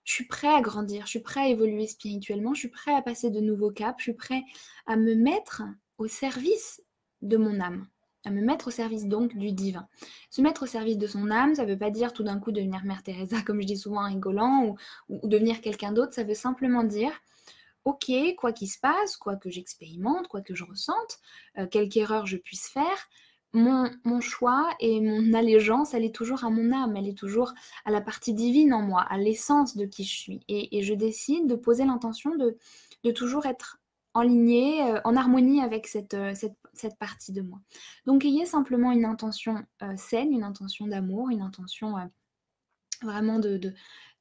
Je suis prêt à grandir, je suis prêt à évoluer spirituellement, je suis prêt à passer de nouveaux caps, je suis prêt à me mettre au service de mon âme, à me mettre au service donc du divin. Se mettre au service de son âme, ça ne veut pas dire tout d'un coup devenir Mère Teresa, comme je dis souvent en rigolant, ou devenir quelqu'un d'autre. Ça veut simplement dire: ok, quoi qu'il se passe, quoi que j'expérimente, quoi que je ressente, quelque erreur je puisse faire, mon choix et mon allégeance, elle est toujours à mon âme, elle est toujours à la partie divine en moi, à l'essence de qui je suis. Et je décide de poser l'intention de toujours être en lignée, en harmonie avec cette partie de moi. Donc ayez simplement une intention saine, une intention d'amour, une intention vraiment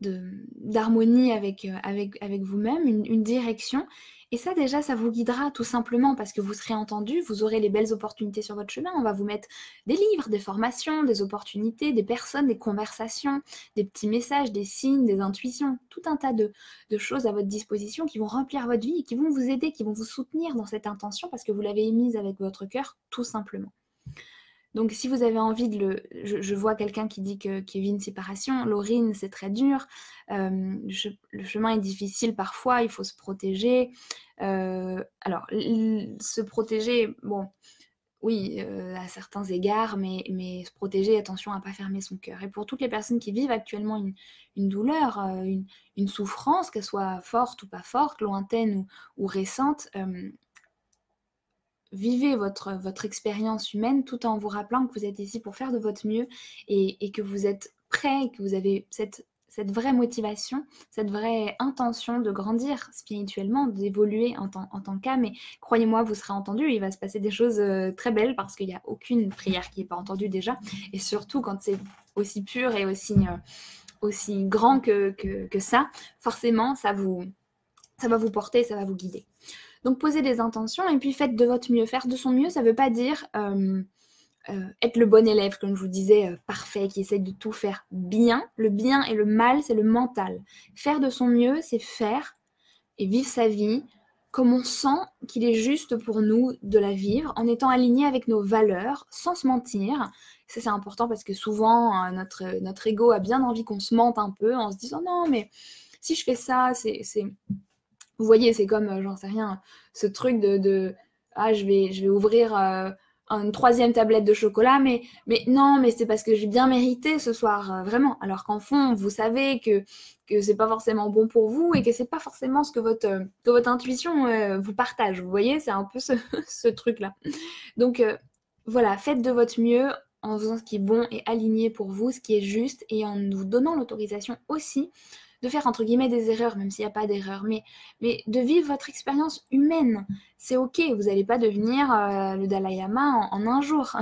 d'harmonie avec vous-même, une direction. Et ça, déjà, ça vous guidera tout simplement, parce que vous serez entendu, vous aurez les belles opportunités sur votre chemin. On va vous mettre des livres, des formations, des opportunités, des personnes, des conversations, des petits messages, des signes, des intuitions, tout un tas de choses à votre disposition qui vont remplir votre vie et qui vont vous aider, qui vont vous soutenir dans cette intention, parce que vous l'avez émise avec votre cœur, tout simplement. Donc si vous avez envie je vois quelqu'un qui dit qu'il vit une séparation. Laurine, c'est très dur. Le chemin est difficile parfois, il faut se protéger. Alors, se protéger, bon, oui, à certains égards, mais se protéger, attention à ne pas fermer son cœur. Et pour toutes les personnes qui vivent actuellement une douleur, une souffrance, qu'elle soit forte ou pas forte, lointaine ou récente, vivez votre expérience humaine, tout en vous rappelant que vous êtes ici pour faire de votre mieux, et que vous êtes prêt, et que vous avez cette vraie motivation, cette vraie intention de grandir spirituellement, d'évoluer en tant qu'âme. Et croyez-moi, vous serez entendu, il va se passer des choses très belles, parce qu'il n'y a aucune prière qui n'est pas entendue déjà, et surtout quand c'est aussi pur et aussi grand que ça, forcément ça va vous porter, ça va vous guider. Donc posez des intentions, et puis faites de votre mieux. Faire de son mieux, ça ne veut pas dire être le bon élève, comme je vous disais, parfait, qui essaie de tout faire bien. Le bien et le mal, c'est le mental. Faire de son mieux, c'est faire et vivre sa vie comme on sent qu'il est juste pour nous de la vivre, en étant aligné avec nos valeurs, sans se mentir. Ça, c'est important, parce que souvent, notre ego a bien envie qu'on se mente un peu, en se disant: non, mais si je fais ça, c'est... Vous voyez, c'est comme, j'en sais rien, ce truc ah, je vais ouvrir une troisième tablette de chocolat, mais non, mais c'est parce que j'ai bien mérité ce soir, vraiment. Alors qu'en fond, vous savez que c'est pas forcément bon pour vous et que c'est pas forcément ce que votre intuition vous partage. Vous voyez, c'est un peu ce truc-là. Donc voilà, faites de votre mieux en faisant ce qui est bon et aligné pour vous, ce qui est juste, et en vous donnant l'autorisation aussi de faire entre guillemets des erreurs, même s'il n'y a pas d'erreur, mais de vivre votre expérience humaine. C'est ok, vous n'allez pas devenir le Dalai Lama en un jour.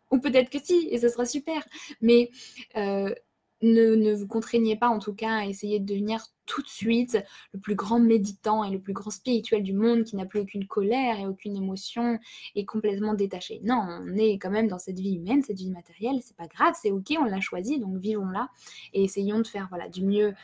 Ou peut-être que si, et ce sera super. Mais ne vous contraignez pas en tout cas à essayer de devenir tout de suite le plus grand méditant et le plus grand spirituel du monde qui n'a plus aucune colère et aucune émotion et complètement détaché. Non, on est quand même dans cette vie humaine, cette vie matérielle, c'est pas grave, c'est ok, on l'a choisi, donc vivons-la et essayons de faire voilà, du mieux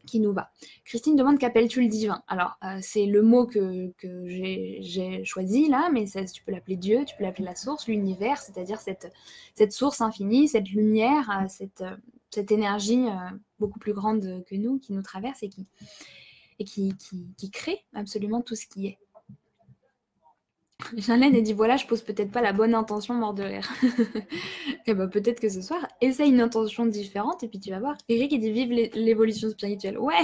qui nous va. Christine demande qu'appelles-tu le divin? Alors, c'est le mot que j'ai choisi là, mais ça, tu peux l'appeler Dieu, tu peux l'appeler la source, l'univers, c'est-à-dire cette source infinie, cette lumière, cette énergie beaucoup plus grande que nous, qui nous traverse et qui crée absolument tout ce qui est. Jeanne a dit voilà, je pose peut-être pas la bonne intention, mort de rire. Et ben peut-être que ce soir, essaye une intention différente et puis tu vas voir. Eric il dit vive l'évolution spirituelle. Ouais,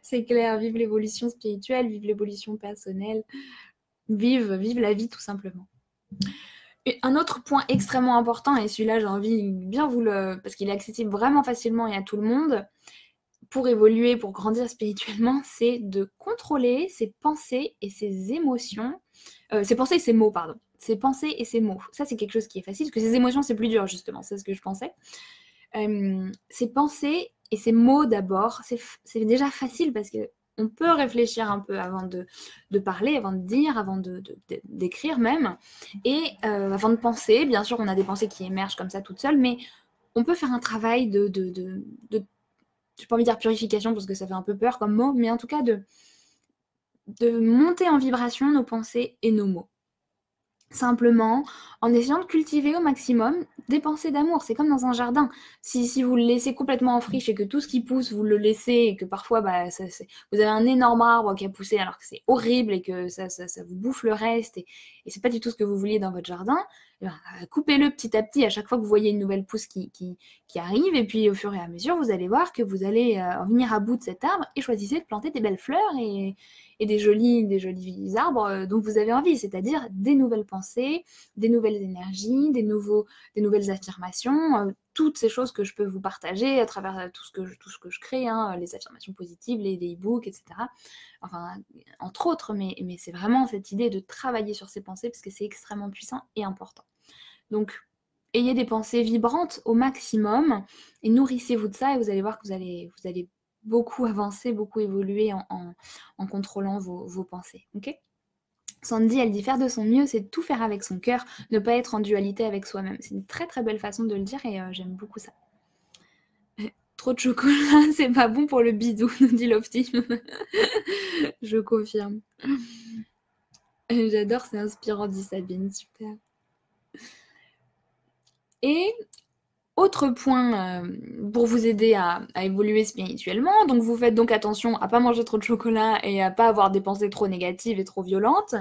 c'est clair, vive l'évolution spirituelle, vive l'évolution personnelle, vive la vie tout simplement. Et un autre point extrêmement important, et celui-là j'ai envie bien vous le... parce qu'il est accessible vraiment facilement et à tout le monde, pour évoluer, pour grandir spirituellement, c'est de contrôler ses pensées et ses émotions. Ses pensées et ses mots, pardon. Ses pensées et ses mots. Ça, c'est quelque chose qui est facile, parce que ses émotions, c'est plus dur, justement. C'est ce que je pensais. Ses pensées et ses mots, d'abord, c'est déjà facile, parce que on peut réfléchir un peu avant de parler, avant de dire, avant d'écrire même. Et avant de penser, bien sûr, on a des pensées qui émergent comme ça toutes seules, mais on peut faire un travail de j'ai pas envie de dire purification parce que ça fait un peu peur comme mot, mais en tout cas de monter en vibration nos pensées et nos mots. Simplement, en essayant de cultiver au maximum des pensées d'amour. C'est comme dans un jardin. Si vous le laissez complètement en friche et que tout ce qui pousse, vous le laissez et que parfois vous avez un énorme arbre qui a poussé alors que c'est horrible et que ça vous bouffe le reste et c'est pas du tout ce que vous vouliez dans votre jardin, coupez-le petit à petit à chaque fois que vous voyez une nouvelle pousse qui arrive et puis au fur et à mesure, vous allez voir que vous allez en venir à bout de cet arbre et choisissez de planter des belles fleurs et des jolis arbres dont vous avez envie, c'est-à-dire des nouvelles pensées, des nouvelles énergies, des nouvelles affirmations, toutes ces choses que je peux vous partager à travers tout ce que je crée, hein, les affirmations positives, les e-books, etc. Enfin, entre autres, mais c'est vraiment cette idée de travailler sur ces pensées parce que c'est extrêmement puissant et important. Donc, ayez des pensées vibrantes au maximum et nourrissez-vous de ça et vous allez voir que vous allez beaucoup avancer, beaucoup évoluer en contrôlant vos pensées. Ok ? Sandy, elle dit faire de son mieux, c'est tout faire avec son cœur, ne pas être en dualité avec soi-même. C'est une très très belle façon de le dire et j'aime beaucoup ça. Trop de chocolat, c'est pas bon pour le bidou, nous dit Lofty. Je confirme. J'adore, c'est inspirant, dit Sabine, super. Et autre point pour vous aider à évoluer spirituellement, donc vous faites donc attention à pas manger trop de chocolat et à pas avoir des pensées trop négatives et trop violentes.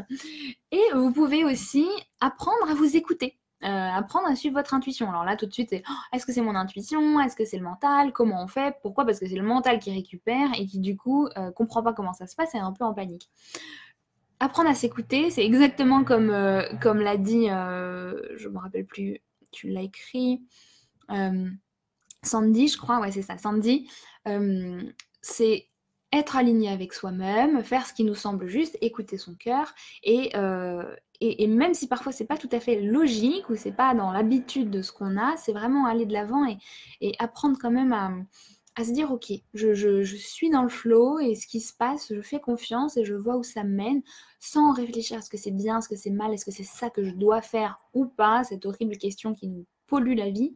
Et vous pouvez aussi apprendre à vous écouter, apprendre à suivre votre intuition. Alors là, tout de suite, c'est est-ce que c'est mon intuition? Est-ce que c'est le mental? Comment on fait? Pourquoi? Parce que c'est le mental qui récupère et qui du coup comprend pas comment ça se passe et est un peu en panique. Apprendre à s'écouter, c'est exactement comme l'a dit, je me rappelle plus, tu l'as écrit, Sandy, je crois, ouais c'est ça, Sandy, c'est être aligné avec soi-même, faire ce qui nous semble juste, écouter son cœur, et même si parfois c'est pas tout à fait logique ou c'est pas dans l'habitude de ce qu'on a, c'est vraiment aller de l'avant et apprendre quand même à se dire ok, je suis dans le flow et ce qui se passe, je fais confiance et je vois où ça me mène, sans réfléchir à ce que c'est bien, ce que c'est mal, est-ce que c'est ça que je dois faire ou pas, cette horrible question qui nous pollue la vie.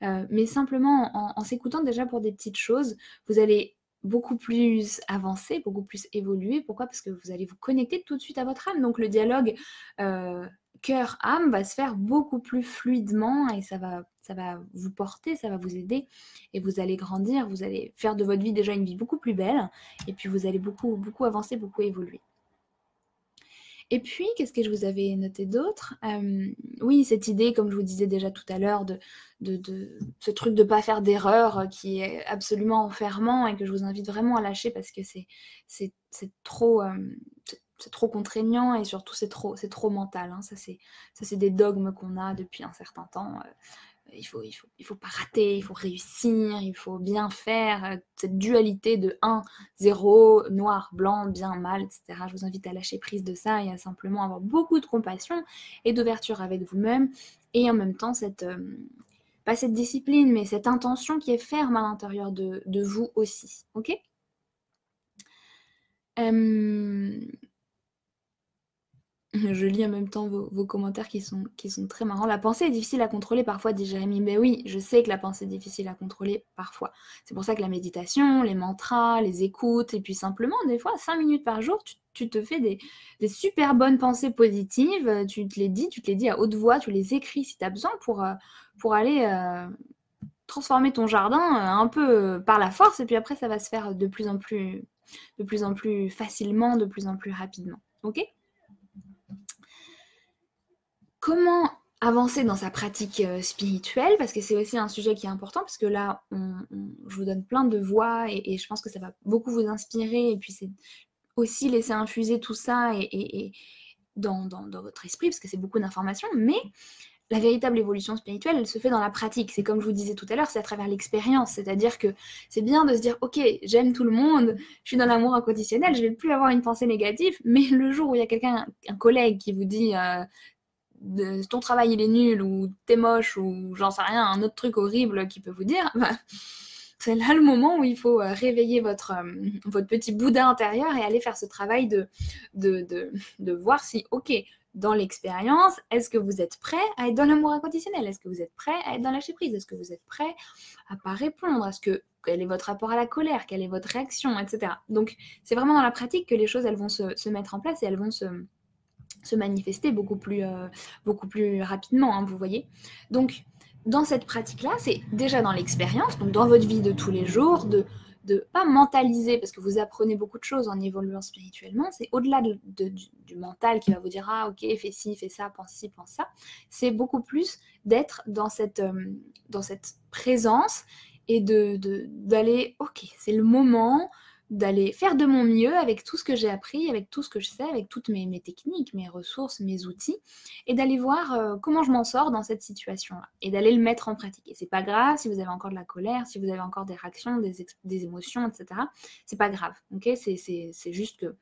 Mais simplement en s'écoutant déjà pour des petites choses, vous allez beaucoup plus avancer, beaucoup plus évoluer. Pourquoi? Parce que vous allez vous connecter tout de suite à votre âme. Donc le dialogue cœur-âme va se faire beaucoup plus fluidement et ça va vous porter, ça va vous aider et vous allez grandir, vous allez faire de votre vie déjà une vie beaucoup plus belle et puis vous allez beaucoup, beaucoup avancer, beaucoup évoluer. Et puis, qu'est-ce que je vous avais noté d'autre? Oui, cette idée, comme je vous disais déjà tout à l'heure, de ce truc de pas faire d'erreur qui est absolument enfermant et que je vous invite vraiment à lâcher parce que c'est trop, c'est trop contraignant et surtout c'est trop mental, hein. Ça, c'est des dogmes qu'on a depuis un certain temps. Il faut pas rater, il faut réussir, il faut bien faire, cette dualité de 1, 0, noir, blanc, bien, mal, etc. Je vous invite à lâcher prise de ça et à simplement avoir beaucoup de compassion et d'ouverture avec vous-même et en même temps pas cette discipline, mais cette intention qui est ferme à l'intérieur de vous aussi, ok? Je lis en même temps vos commentaires qui sont très marrants. La pensée est difficile à contrôler parfois, dit Jérémy. Mais oui, je sais que la pensée est difficile à contrôler parfois. C'est pour ça que la méditation, les mantras, les écoutes, et puis simplement, des fois, 5 minutes par jour, tu te fais des super bonnes pensées positives. Tu te les dis à haute voix, tu les écris si tu as besoin pour aller transformer ton jardin un peu par la force. Et puis après, ça va se faire de plus en plus facilement, de plus en plus rapidement. Ok ? Comment avancer dans sa pratique spirituelle, parce que c'est aussi un sujet qui est important, parce que là, je vous donne plein de voix et je pense que ça va beaucoup vous inspirer, et puis c'est aussi laisser infuser tout ça et dans votre esprit, parce que c'est beaucoup d'informations, mais la véritable évolution spirituelle, elle se fait dans la pratique. C'est comme je vous disais tout à l'heure, c'est à travers l'expérience. C'est-à-dire que c'est bien de se dire, ok, j'aime tout le monde, je suis dans l'amour inconditionnel, je vais plus avoir une pensée négative, mais le jour où il y a quelqu'un, un collègue qui vous dit ton travail il est nul ou t'es moche ou j'en sais rien, un autre truc horrible qui peut vous dire, bah, c'est là le moment où il faut réveiller votre petit Bouddha intérieur et aller faire ce travail de voir si, ok, dans l'expérience, est-ce que vous êtes prêt à être dans l'amour inconditionnel? Est-ce que vous êtes prêt à être dans lâcher prise? Est-ce que vous êtes prêt à pas répondre? Quel est votre rapport à la colère? Quelle est votre réaction? Etc. Donc, c'est vraiment dans la pratique que les choses, elles vont se mettre en place et elles vont se manifester beaucoup plus rapidement, hein, vous voyez. Donc, dans cette pratique-là, c'est déjà dans l'expérience, donc dans votre vie de tous les jours, de pas mentaliser, parce que vous apprenez beaucoup de choses en évoluant spirituellement, c'est au-delà du mental qui va vous dire « Ah, ok, fais ci, fais ça, pense ci, pense ça », c'est beaucoup plus d'être dans cette présence et d'aller « Ok, c'est le moment », d'aller faire de mon mieux avec tout ce que j'ai appris, avec tout ce que je sais, avec toutes mes techniques, mes ressources, mes outils, et d'aller voir comment je m'en sors dans cette situation-là, et d'aller le mettre en pratique. Et c'est pas grave si vous avez encore de la colère, si vous avez encore des réactions, des émotions, etc. C'est pas grave, ok? C'est juste que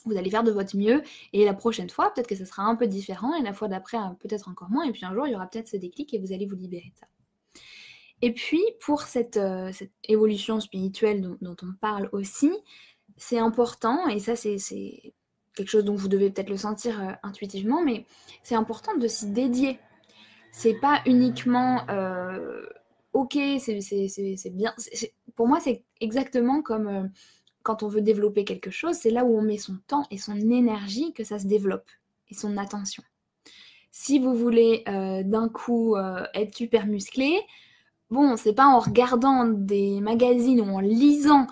vous allez faire de votre mieux, et la prochaine fois, peut-être que ça sera un peu différent, et la fois d'après, peut-être encore moins, et puis un jour, il y aura peut-être ce déclic, et vous allez vous libérer de ça. Et puis, pour cette évolution spirituelle dont on parle aussi, c'est important, et ça c'est quelque chose dont vous devez peut-être le sentir intuitivement, mais c'est important de s'y dédier. C'est pas uniquement ok, c'est bien. Pour moi, c'est exactement comme quand on veut développer quelque chose, c'est là où on met son temps et son énergie que ça se développe, et son attention. Si vous voulez d'un coup être super musclé, bon, c'est pas en regardant des magazines ou en lisant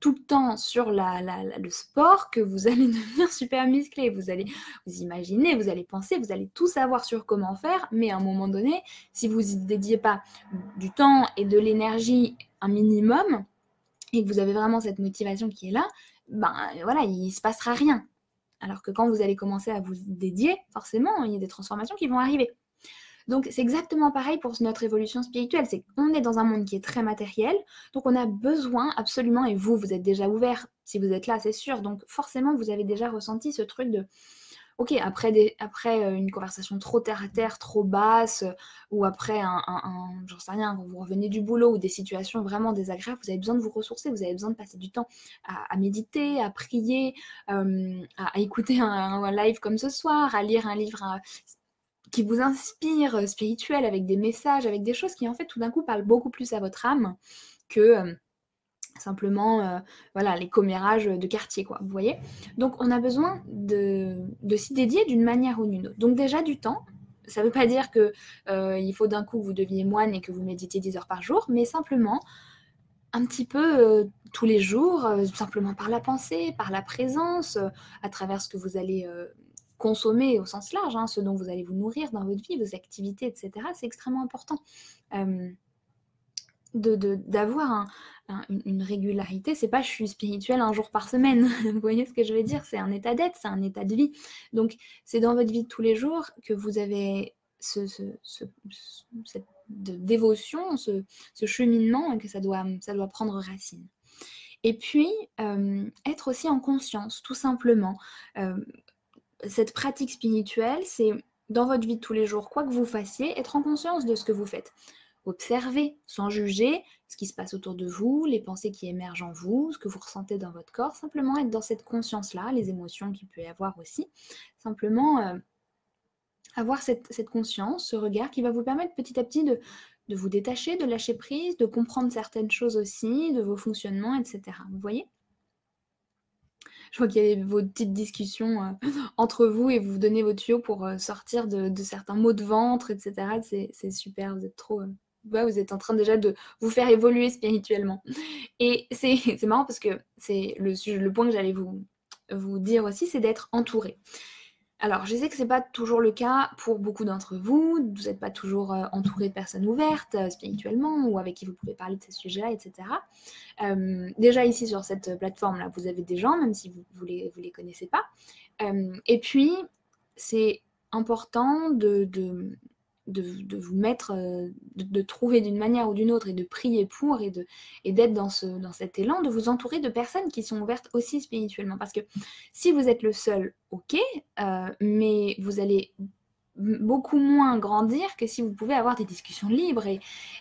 tout le temps sur le sport que vous allez devenir super musclé. Vous allez vous imaginer, vous allez penser, vous allez tout savoir sur comment faire, mais à un moment donné, si vous n'y dédiez pas du temps et de l'énergie un minimum, et que vous avez vraiment cette motivation qui est là, ben voilà, il se passera rien. Alors que quand vous allez commencer à vous dédier, forcément, il y a des transformations qui vont arriver. Donc c'est exactement pareil pour notre évolution spirituelle, c'est qu'on est dans un monde qui est très matériel, donc on a besoin absolument, et vous êtes déjà ouvert, si vous êtes là, c'est sûr, donc forcément vous avez déjà ressenti ce truc de, ok, après une conversation trop terre-à-terre, trop basse, ou après j'en sais rien, quand vous revenez du boulot, ou des situations vraiment désagréables, vous avez besoin de vous ressourcer, vous avez besoin de passer du temps à méditer, à prier, à écouter un live comme ce soir, à lire un livre qui vous inspire, spirituel, avec des messages, avec des choses qui en fait tout d'un coup parlent beaucoup plus à votre âme que simplement voilà, les commérages de quartier, quoi, vous voyez. Donc on a besoin de s'y dédier d'une manière ou d'une autre. Donc déjà du temps, ça ne veut pas dire que il faut d'un coup que vous deveniez moine et que vous méditiez 10 heures par jour, mais simplement un petit peu tous les jours, simplement par la pensée, par la présence, à travers ce que vous allez consommer au sens large, hein, ce dont vous allez vous nourrir dans votre vie, vos activités, etc. C'est extrêmement important. D'avoir une régularité. C'est pas je suis spirituelle un jour par semaine. Vous voyez ce que je veux dire? C'est un état d'être, c'est un état de vie. Donc c'est dans votre vie de tous les jours que vous avez cette dévotion, ce cheminement, et que ça doit prendre racine. Et puis, être aussi en conscience, tout simplement. Cette pratique spirituelle, c'est dans votre vie de tous les jours, quoi que vous fassiez, être en conscience de ce que vous faites. Observer, sans juger, ce qui se passe autour de vous, les pensées qui émergent en vous, ce que vous ressentez dans votre corps, simplement être dans cette conscience-là, les émotions qu'il peut y avoir aussi, simplement avoir cette conscience, ce regard qui va vous permettre petit à petit de vous détacher, de lâcher prise, de comprendre certaines choses aussi, de vos fonctionnements, etc. Vous voyez ? Je vois qu'il y a vos petites discussions entre vous et vous donnez vos tuyaux pour sortir de certains maux de ventre, etc. C'est super, vous êtes trop... vous êtes en train déjà de vous faire évoluer spirituellement. Et c'est marrant parce que c'est le point que j'allais vous dire aussi, c'est d'être entouré. Alors, je sais que c'est pas toujours le cas pour beaucoup d'entre vous. Vous n'êtes pas toujours entouré de personnes ouvertes spirituellement ou avec qui vous pouvez parler de ces sujets-là, etc. Déjà ici sur cette plateforme-là, vous avez des gens, même si vous les connaissez pas. Et puis, c'est important de vous mettre, de trouver d'une manière ou d'une autre et de prier pour et d'être dans cet élan, de vous entourer de personnes qui sont ouvertes aussi spirituellement. Parce que si vous êtes le seul, ok, mais vous allez beaucoup moins grandir que si vous pouvez avoir des discussions libres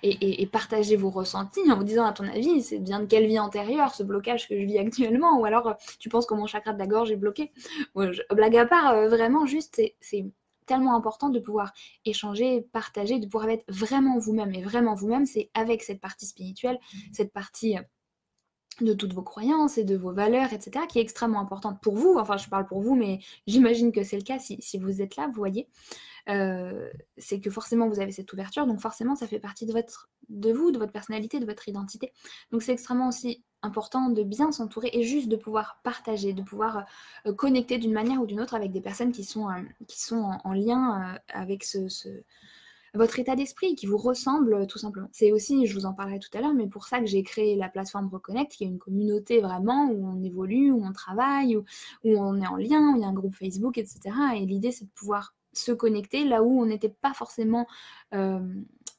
et partager vos ressentis en vous disant à ton avis, c'est bien de quelle vie antérieure ce blocage que je vis actuellement, ou alors tu penses que mon chakra de la gorge est bloqué. Blague à part, vraiment juste, c'est tellement important de pouvoir échanger, partager, de pouvoir être vraiment vous-même. Et vraiment vous-même, c'est avec cette partie spirituelle, cette partie de toutes vos croyances et de vos valeurs, etc., qui est extrêmement importante pour vous. Enfin, je parle pour vous, mais j'imagine que c'est le cas si vous êtes là, vous voyez. C'est que forcément, vous avez cette ouverture, donc forcément, ça fait partie de vous, de votre personnalité, de votre identité. Donc, c'est extrêmement aussi important de bien s'entourer et juste de pouvoir partager, de pouvoir connecter d'une manière ou d'une autre avec des personnes qui sont en lien avec votre état d'esprit, qui vous ressemble tout simplement. C'est aussi, je vous en parlerai tout à l'heure, mais pour ça que j'ai créé la plateforme Reconnect, qui est une communauté vraiment où on évolue, où on travaille, où on est en lien, où il y a un groupe Facebook, etc. Et l'idée, c'est de pouvoir se connecter là où on n'était pas forcément...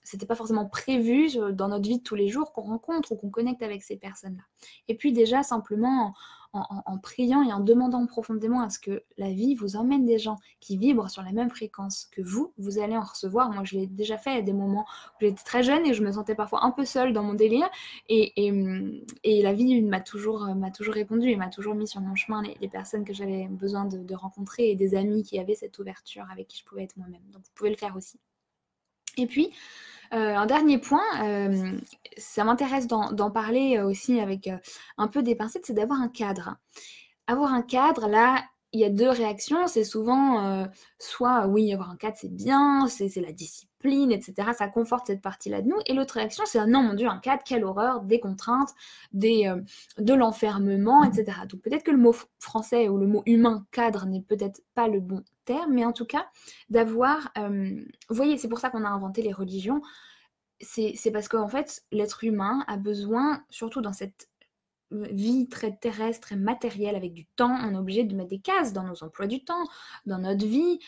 c'était pas forcément prévu dans notre vie de tous les jours qu'on rencontre ou qu'on connecte avec ces personnes-là. Et puis déjà, simplement en priant et en demandant profondément à ce que la vie vous emmène des gens qui vibrent sur la même fréquence que vous allez en recevoir. Moi, je l'ai déjà fait à des moments où j'étais très jeune et je me sentais parfois un peu seule dans mon délire. Et la vie m'a toujours répondu et m'a toujours mis sur mon chemin les personnes que j'avais besoin de rencontrer et des amis qui avaient cette ouverture avec qui je pouvais être moi-même. Donc, vous pouvez le faire aussi. Et puis, un dernier point, ça m'intéresse d'en parler aussi avec un peu des pincettes, c'est d'avoir un cadre. Avoir un cadre, là, il y a deux réactions. C'est souvent soit oui, avoir un cadre, c'est bien, c'est la discipline, etc. Ça conforte cette partie-là de nous. Et l'autre réaction, c'est non, mon Dieu, un cadre, quelle horreur, des contraintes, de l'enfermement, etc. Donc peut-être que le mot français ou le mot humain, cadre, n'est peut-être pas le bon terme, mais en tout cas, d'avoir... vous voyez, c'est pour ça qu'on a inventé les religions. C'est parce qu'en fait, l'être humain a besoin, surtout dans cette vie très terrestre et matérielle avec du temps, on est obligé de mettre des cases dans nos emplois du temps, dans notre vie,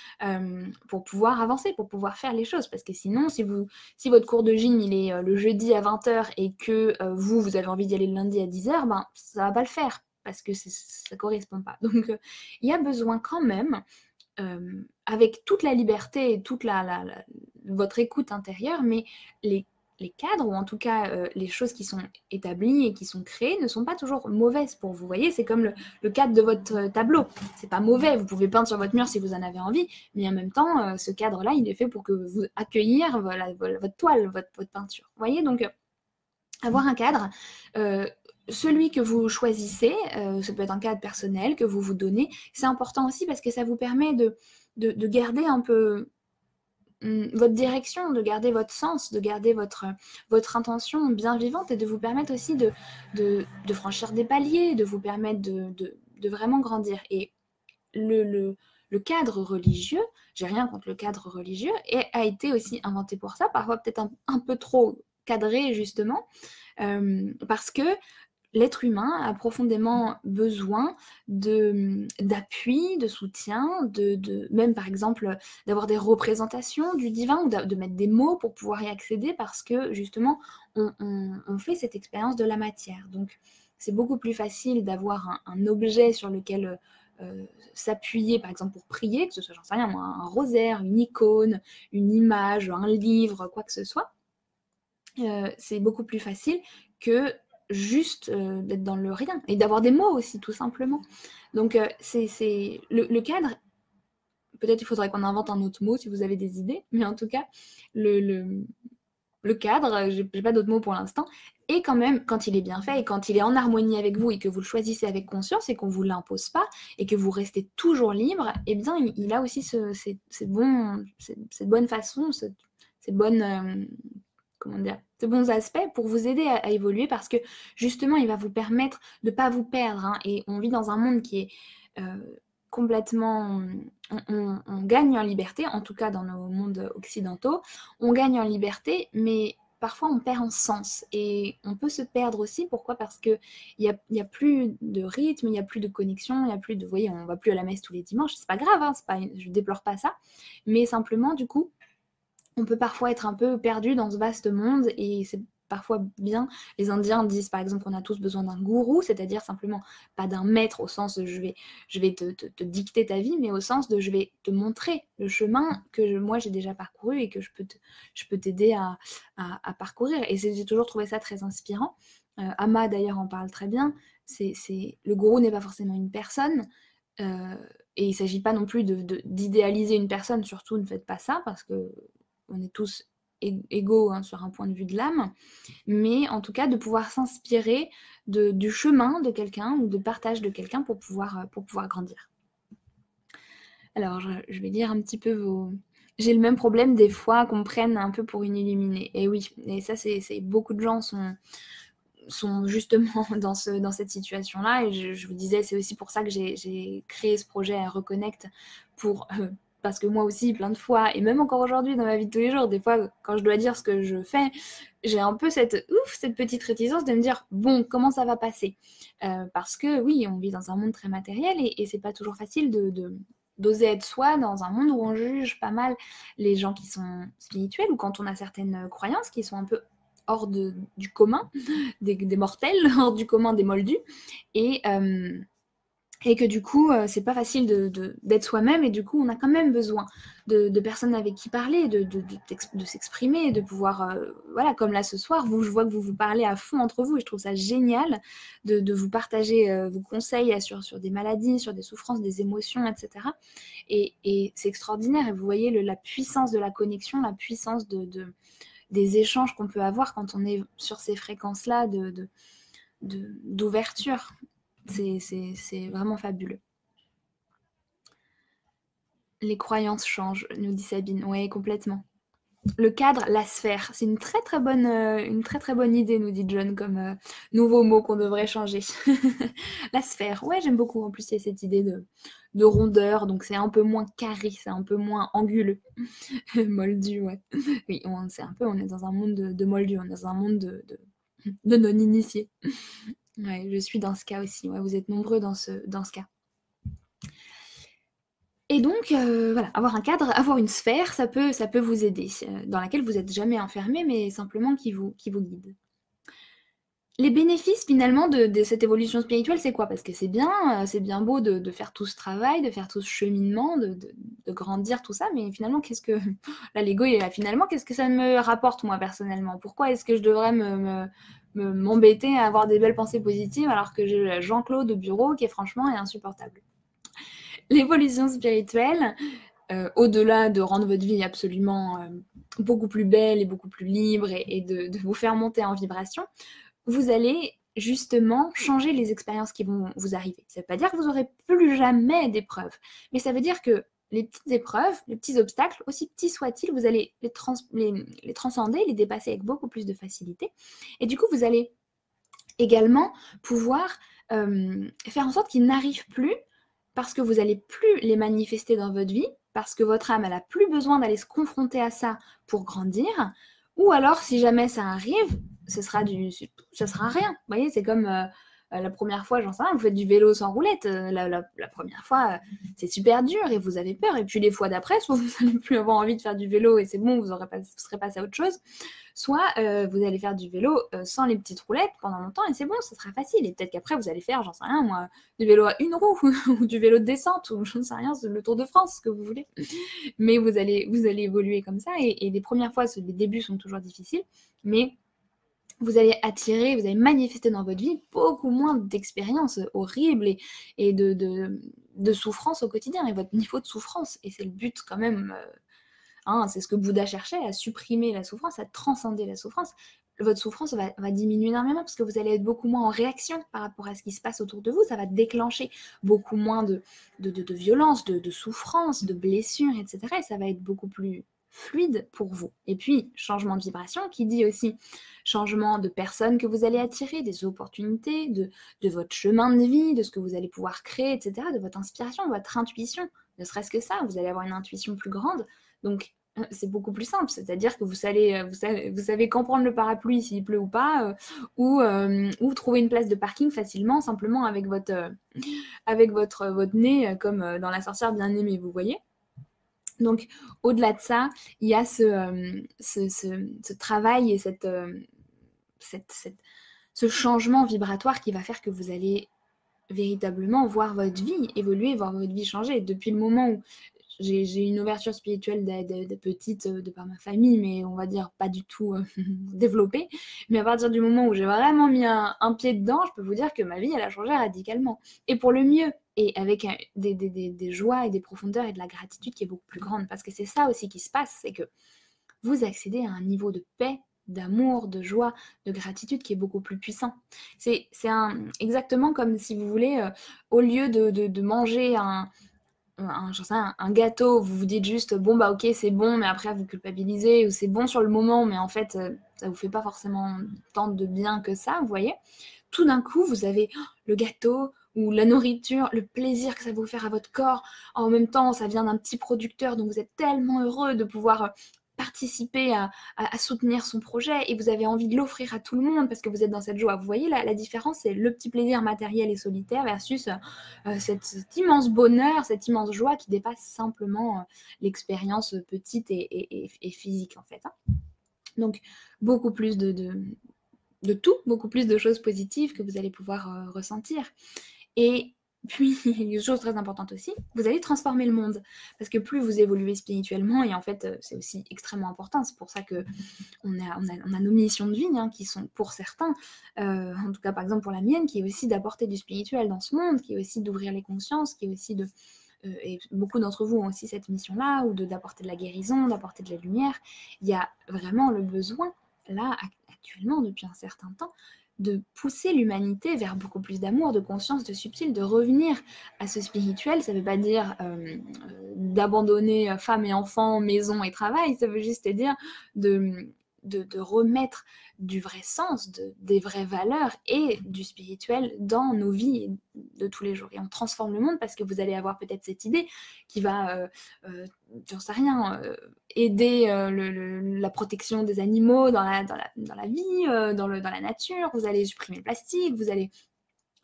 pour pouvoir avancer, pour pouvoir faire les choses. Parce que sinon, si votre cours de gym il est le jeudi à 20h et que vous avez envie d'y aller le lundi à 10h, ben, ça va pas le faire parce que ça correspond pas. Donc, il y a besoin quand même, avec toute la liberté et toute votre écoute intérieure, mais les cadres, ou en tout cas les choses qui sont établies et qui sont créées, ne sont pas toujours mauvaises pour vous. Vous voyez, c'est comme le cadre de votre tableau. C'est pas mauvais, vous pouvez peindre sur votre mur si vous en avez envie, mais en même temps, ce cadre-là, il est fait pour que vous accueillir votre toile, votre peinture. Vous voyez, donc avoir un cadre, celui que vous choisissez, ça peut être un cadre personnel que vous vous donnez, c'est important aussi parce que ça vous permet de garder un peu votre direction, de garder votre sens, de garder votre intention bien vivante et de vous permettre aussi de franchir des paliers, de vous permettre de vraiment grandir. Et le le cadre religieux, j'ai rien contre le cadre religieux, et a été aussi inventé pour ça, parfois peut-être un peu trop cadré justement, parce que l'être humain a profondément besoin d'appui, de soutien, même par exemple d'avoir des représentations du divin ou de mettre des mots pour pouvoir y accéder parce que justement on fait cette expérience de la matière. Donc c'est beaucoup plus facile d'avoir un objet sur lequel s'appuyer par exemple pour prier, que ce soit, j'en sais rien moi, un rosaire, une icône, une image, un livre, quoi que ce soit. C'est beaucoup plus facile que juste d'être dans le rien et d'avoir des mots aussi tout simplement. Donc c'est le cadre, peut-être il faudrait qu'on invente un autre mot si vous avez des idées, mais en tout cas le cadre, j'ai pas d'autres mots pour l'instant, et quand même quand il est bien fait et quand il est en harmonie avec vous et que vous le choisissez avec conscience et qu'on vous l'impose pas et que vous restez toujours libre, eh bien il a aussi ces bonnes façons, ces bonnes comment dire, de bons aspects pour vous aider à évoluer parce que justement, il va vous permettre de ne pas vous perdre. Hein, et on vit dans un monde qui est complètement... On gagne en liberté, en tout cas dans nos mondes occidentaux, on gagne en liberté, mais parfois on perd en sens. Et on peut se perdre aussi. Pourquoi? Parce qu'il n'y a plus de rythme, il n'y a plus de connexion, il n'y a plus de... Vous voyez, on ne va plus à la messe tous les dimanches. C'est pas grave, hein, je ne déplore pas ça. Mais simplement, du coup, on peut parfois être un peu perdu dans ce vaste monde et c'est parfois bien. Les Indiens disent par exemple qu'on a tous besoin d'un gourou, c'est-à-dire simplement pas d'un maître au sens de je vais te dicter ta vie, mais au sens de je vais te montrer le chemin que moi j'ai déjà parcouru et que je peux t'aider à parcourir. Et j'ai toujours trouvé ça très inspirant. Amma d'ailleurs en parle très bien. Le gourou n'est pas forcément une personne. Et il ne s'agit pas non plus d'idéaliser une personne, surtout ne faites pas ça parce que on est tous égaux hein, sur un point de vue de l'âme, mais en tout cas de pouvoir s'inspirer du chemin de quelqu'un ou de partage de quelqu'un pour pouvoir grandir. Alors je vais dire un petit peu vos... J'ai le même problème des fois qu'on me prenne un peu pour une illuminée. Et oui, et ça c'est beaucoup de gens sont justement dans cette situation-là. Et je vous disais, c'est aussi pour ça que j'ai créé ce projet à Reconnect pour... parce que moi aussi, plein de fois, et même encore aujourd'hui dans ma vie de tous les jours, des fois, quand je dois dire ce que je fais, j'ai un peu cette petite réticence de me dire, bon, comment ça va passer parce que oui, on vit dans un monde très matériel et c'est pas toujours facile d'oser être soi dans un monde où on juge pas mal les gens qui sont spirituels ou quand on a certaines croyances qui sont un peu hors du commun, des mortels, hors du commun des moldus, et que du coup, c'est pas facile d'être soi-même, et du coup, on a quand même besoin de personnes avec qui parler, de s'exprimer, de pouvoir, voilà, comme là ce soir, je vois que vous parlez à fond entre vous, et je trouve ça génial de vous partager vos conseils sur des maladies, sur des souffrances, des émotions, etc. Et c'est extraordinaire, et vous voyez la puissance de la connexion, la puissance des échanges qu'on peut avoir quand on est sur ces fréquences-là d'ouverture. C'est vraiment fabuleux. Les croyances changent, nous dit Sabine. Oui, complètement. Le cadre, la sphère, c'est une très très bonne idée, nous dit John, comme nouveau mot qu'on devrait changer. La sphère, ouais, j'aime beaucoup. En plus, il y a cette idée de rondeur, donc c'est un peu moins carré, c'est un peu moins anguleux. Moldu, ouais. Oui, on est dans un monde de moldu, on est dans un monde de non-initiés. Ouais, je suis dans ce cas aussi. Ouais, vous êtes nombreux dans ce cas. Et donc, voilà, avoir un cadre, avoir une sphère, ça peut vous aider, dans laquelle vous n'êtes jamais enfermé, mais simplement qui vous guide. Les bénéfices finalement de cette évolution spirituelle, c'est quoi? Parce que c'est bien beau de faire tout ce travail, de faire tout ce cheminement, de grandir, tout ça, mais finalement, là, l'ego, il est là. Finalement, qu'est-ce que ça me rapporte, moi, personnellement? Pourquoi est-ce que je devrais m'embêter à avoir des belles pensées positives alors que j'ai Jean-Claude au bureau qui, franchement, est insupportable? L'évolution spirituelle, au-delà de rendre votre vie absolument beaucoup plus belle et beaucoup plus libre et de vous faire monter en vibration, vous allez justement changer les expériences qui vont vous arriver. Ça ne veut pas dire que vous n'aurez plus jamais d'épreuves, mais ça veut dire que les petites épreuves, les petits obstacles, aussi petits soient-ils, vous allez les transcender, les dépasser avec beaucoup plus de facilité. Et du coup, vous allez également pouvoir faire en sorte qu'ils n'arrivent plus parce que vous n'allez plus les manifester dans votre vie, parce que votre âme, elle n'a plus besoin d'aller se confronter à ça pour grandir, ou alors, si jamais ça arrive, ce sera rien. Vous voyez, c'est comme la première fois, j'en sais rien, vous faites du vélo sans roulette. La première fois, c'est super dur et vous avez peur. Et puis les fois d'après, soit vous n'allez plus avoir envie de faire du vélo et c'est bon, vous serez passé à autre chose. Soit vous allez faire du vélo sans les petites roulettes pendant longtemps et c'est bon, ce sera facile. Et peut-être qu'après, vous allez faire, j'en sais rien, moi, du vélo à une roue ou du vélo de descente ou j'en sais rien, le Tour de France, ce que vous voulez. Mais vous allez évoluer comme ça et les premières fois, les débuts sont toujours difficiles, mais vous allez attirer, vous allez manifester dans votre vie beaucoup moins d'expériences horribles et de souffrance au quotidien et votre niveau de souffrance. Et c'est le but quand même, c'est ce que Bouddha cherchait, à supprimer la souffrance, à transcender la souffrance. Votre souffrance va diminuer énormément parce que vous allez être beaucoup moins en réaction par rapport à ce qui se passe autour de vous. Ça va déclencher beaucoup moins de violence, de souffrance, de blessures, etc. Et ça va être beaucoup plus fluide pour vous. Et puis, changement de vibration qui dit aussi changement de personnes que vous allez attirer, des opportunités, de votre chemin de vie, de ce que vous allez pouvoir créer, etc., de votre inspiration, de votre intuition. Ne serait-ce que ça, vous allez avoir une intuition plus grande. Donc, c'est beaucoup plus simple, c'est-à-dire que vous savez quand prendre le parapluie s'il pleut ou pas, ou trouver une place de parking facilement, simplement avec votre nez, comme dans La sorcière bien aimée, vous voyez. Donc, au-delà de ça, il y a ce travail et ce changement vibratoire qui va faire que vous allez véritablement voir votre vie évoluer, voir votre vie changer. Depuis le moment où j'ai une ouverture spirituelle de petite de par ma famille, mais on va dire pas du tout développée. Mais à partir du moment où j'ai vraiment mis un pied dedans, je peux vous dire que ma vie, elle a changé radicalement. Et pour le mieux. Et avec des joies et des profondeurs et de la gratitude qui est beaucoup plus grande. Parce que c'est ça aussi qui se passe, c'est que vous accédez à un niveau de paix, d'amour, de joie, de gratitude qui est beaucoup plus puissant. C'est exactement comme si vous voulez, au lieu de manger un gâteau, vous vous dites juste bon bah ok c'est bon, mais après vous culpabilisez, ou c'est bon sur le moment mais en fait ça vous fait pas forcément tant de bien que ça, vous voyez. Tout d'un coup vous avez le gâteau ou la nourriture, le plaisir que ça va vous faire à votre corps, en même temps ça vient d'un petit producteur, donc vous êtes tellement heureux de pouvoir participer à soutenir son projet et vous avez envie de l'offrir à tout le monde parce que vous êtes dans cette joie. Vous voyez la différence, c'est le petit plaisir matériel et solitaire versus cet immense bonheur, cette immense joie qui dépasse simplement l'expérience petite et physique en fait. Donc beaucoup plus de tout, beaucoup plus de choses positives que vous allez pouvoir ressentir. Et puis, une chose très importante aussi, vous allez transformer le monde. Parce que plus vous évoluez spirituellement, et en fait, c'est aussi extrêmement important, c'est pour ça qu'on a nos missions de vie, qui sont pour certains, en tout cas par exemple pour la mienne, qui est aussi d'apporter du spirituel dans ce monde, qui est aussi d'ouvrir les consciences, qui est aussi et beaucoup d'entre vous ont aussi cette mission-là, ou d'apporter de la guérison, d'apporter de la lumière. Il y a vraiment le besoin, là, actuellement, depuis un certain temps, de pousser l'humanité vers beaucoup plus d'amour, de conscience, de subtil, de revenir à ce spirituel. Ça ne veut pas dire d'abandonner femmes et enfants, maison et travail, ça veut juste dire de remettre du vrai sens, des vraies valeurs et du spirituel dans nos vies de tous les jours. Et on transforme le monde parce que vous allez avoir peut-être cette idée qui va, j'en sais rien, aider la protection des animaux dans la vie, dans la nature. Vous allez supprimer le plastique, vous allez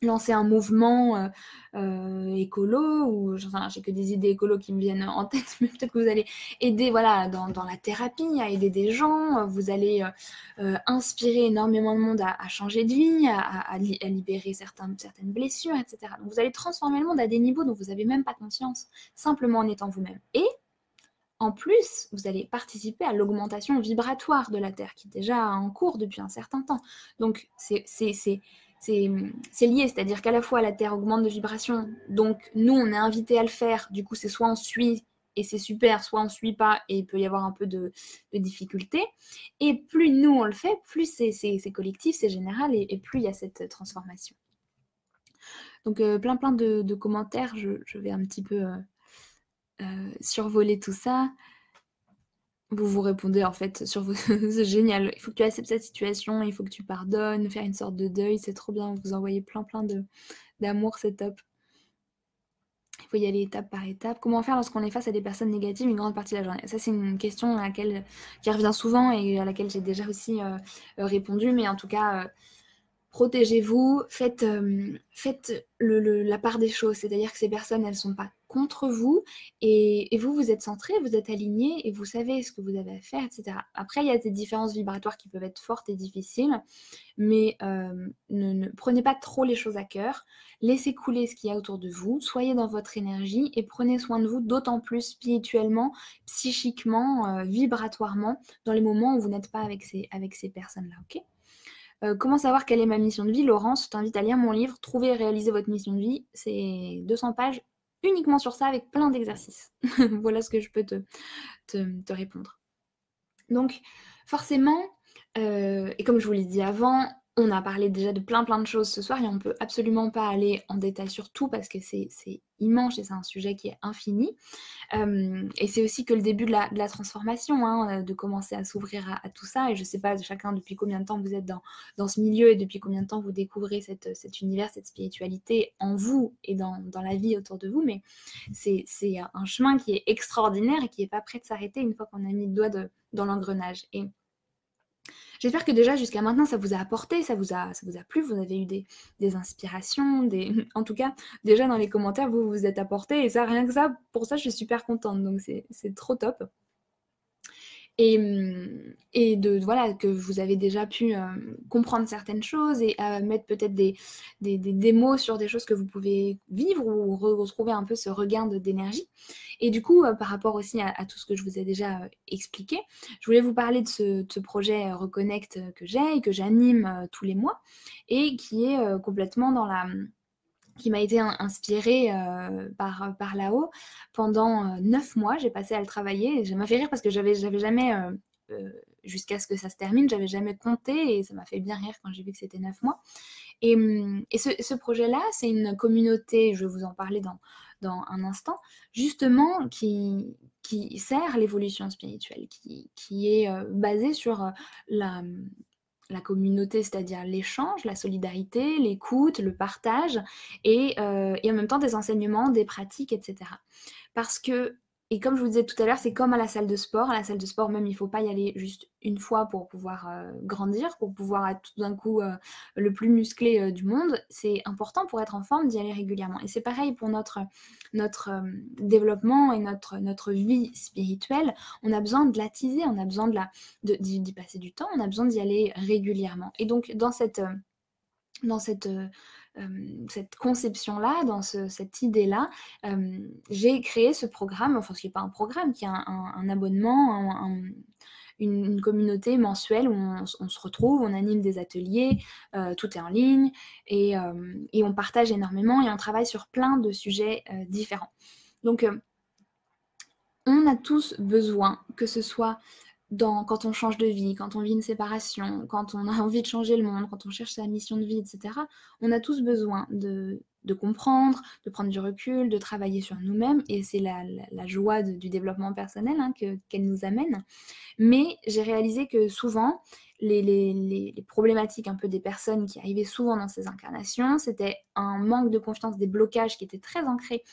lancer un mouvement écolo, ou j'ai que des idées écolo qui me viennent en tête, mais peut-être que vous allez aider dans la thérapie, à aider des gens, vous allez inspirer énormément de monde à changer de vie, à libérer certaines blessures, etc. Donc vous allez transformer le monde à des niveaux dont vous n'avez même pas conscience, simplement en étant vous-même. Et en plus, vous allez participer à l'augmentation vibratoire de la Terre, qui est déjà en cours depuis un certain temps. Donc c'est lié, c'est-à-dire qu'à la fois la Terre augmente de vibration, donc nous on est invités à le faire, du coup c'est soit on suit et c'est super, soit on ne suit pas et il peut y avoir un peu de difficulté, et plus nous on le fait, plus c'est collectif, c'est général, et plus il y a cette transformation. Donc plein de commentaires, je vais un petit peu survoler tout ça. Vous répondez en fait c'est génial, il faut que tu acceptes cette situation, il faut que tu pardonnes, faire une sorte de deuil, c'est trop bien, vous envoyez plein d'amour, c'est top. faut y aller étape par étape. Comment faire lorsqu'on est face à des personnes négatives une grande partie de la journée? Ça, c'est une question qui revient souvent et à laquelle j'ai déjà aussi répondu, mais en tout cas, protégez-vous, faites la part des choses, c'est-à-dire que ces personnes, elles ne sont pas contre vous, et vous, vous êtes centré, vous êtes aligné, et vous savez ce que vous avez à faire, etc. Après, il y a des différences vibratoires qui peuvent être fortes et difficiles, mais ne prenez pas trop les choses à cœur, laissez couler ce qu'il y a autour de vous, soyez dans votre énergie, et prenez soin de vous, d'autant plus spirituellement, psychiquement, vibratoirement, dans les moments où vous n'êtes pas avec ces personnes-là, ok? Comment savoir quelle est ma mission de vie? Laurence, je t'invite à lire mon livre Trouver et réaliser votre mission de vie. C'est 200 pages uniquement sur ça avec plein d'exercices. Voilà ce que je peux te répondre. Donc forcément, et comme je vous l'ai dit avant, on a parlé déjà de plein de choses ce soir et on ne peut absolument pas aller en détail sur tout parce que c'est immense et c'est un sujet qui est infini. Et c'est aussi que le début de la transformation, hein, de commencer à s'ouvrir à tout ça. Et je ne sais pas chacun depuis combien de temps vous êtes dans ce milieu et depuis combien de temps vous découvrez cet univers, cette spiritualité en vous et dans la vie autour de vous, mais c'est un chemin qui est extraordinaire et qui n'est pas prêt de s'arrêter une fois qu'on a mis le doigt dans l'engrenage. Et j'espère que déjà jusqu'à maintenant ça vous a apporté, ça vous a plu, vous avez eu des inspirations, en tout cas déjà dans les commentaires vous vous êtes apporté et ça, rien que ça, pour ça je suis super contente, donc c'est trop top. Et voilà, que vous avez déjà pu comprendre certaines choses et mettre peut-être des mots sur des choses que vous pouvez vivre ou retrouver un peu ce regain d'énergie. Et du coup, par rapport aussi à tout ce que je vous ai déjà expliqué, je voulais vous parler de ce projet Reconnect que j'ai et que j'anime tous les mois et qui est complètement qui m'a été inspirée par là-haut. Pendant 9 mois, j'ai passé à le travailler et ça m'a fait rire parce que j'avais jamais, jusqu'à ce que ça se termine, j'avais jamais compté et ça m'a fait bien rire quand j'ai vu que c'était 9 mois. Et ce projet-là, c'est une communauté, je vais vous en parler dans un instant, justement qui sert l'évolution spirituelle, qui est basée sur la communauté, c'est-à-dire l'échange, la solidarité, l'écoute, le partage et en même temps des enseignements, des pratiques, etc. Parce que, et comme je vous disais tout à l'heure, c'est comme à la salle de sport. À la salle de sport même, il ne faut pas y aller juste une fois pour pouvoir grandir, pour pouvoir être tout d'un coup le plus musclé du monde. C'est important pour être en forme d'y aller régulièrement. Et c'est pareil pour notre développement et notre vie spirituelle. On a besoin de l'attiser, on a besoin d'y passer du temps, on a besoin d'y aller régulièrement. Et donc dans cette conception-là, dans cette idée-là, j'ai créé ce programme, enfin ce qui n'est pas un programme, qui est un abonnement, une communauté mensuelle où on se retrouve, on anime des ateliers, tout est en ligne, et on partage énormément et on travaille sur plein de sujets différents. Donc on a tous besoin, que ce soit quand on change de vie, quand on vit une séparation, quand on a envie de changer le monde, quand on cherche sa mission de vie, etc., on a tous besoin de comprendre, de prendre du recul, de travailler sur nous-mêmes, et c'est la joie du développement personnel qu'elle nous amène. Mais j'ai réalisé que souvent, les problématiques un peu des personnes qui arrivaient souvent dans ces incarnations, c'était un manque de confiance, des blocages qui étaient très ancrés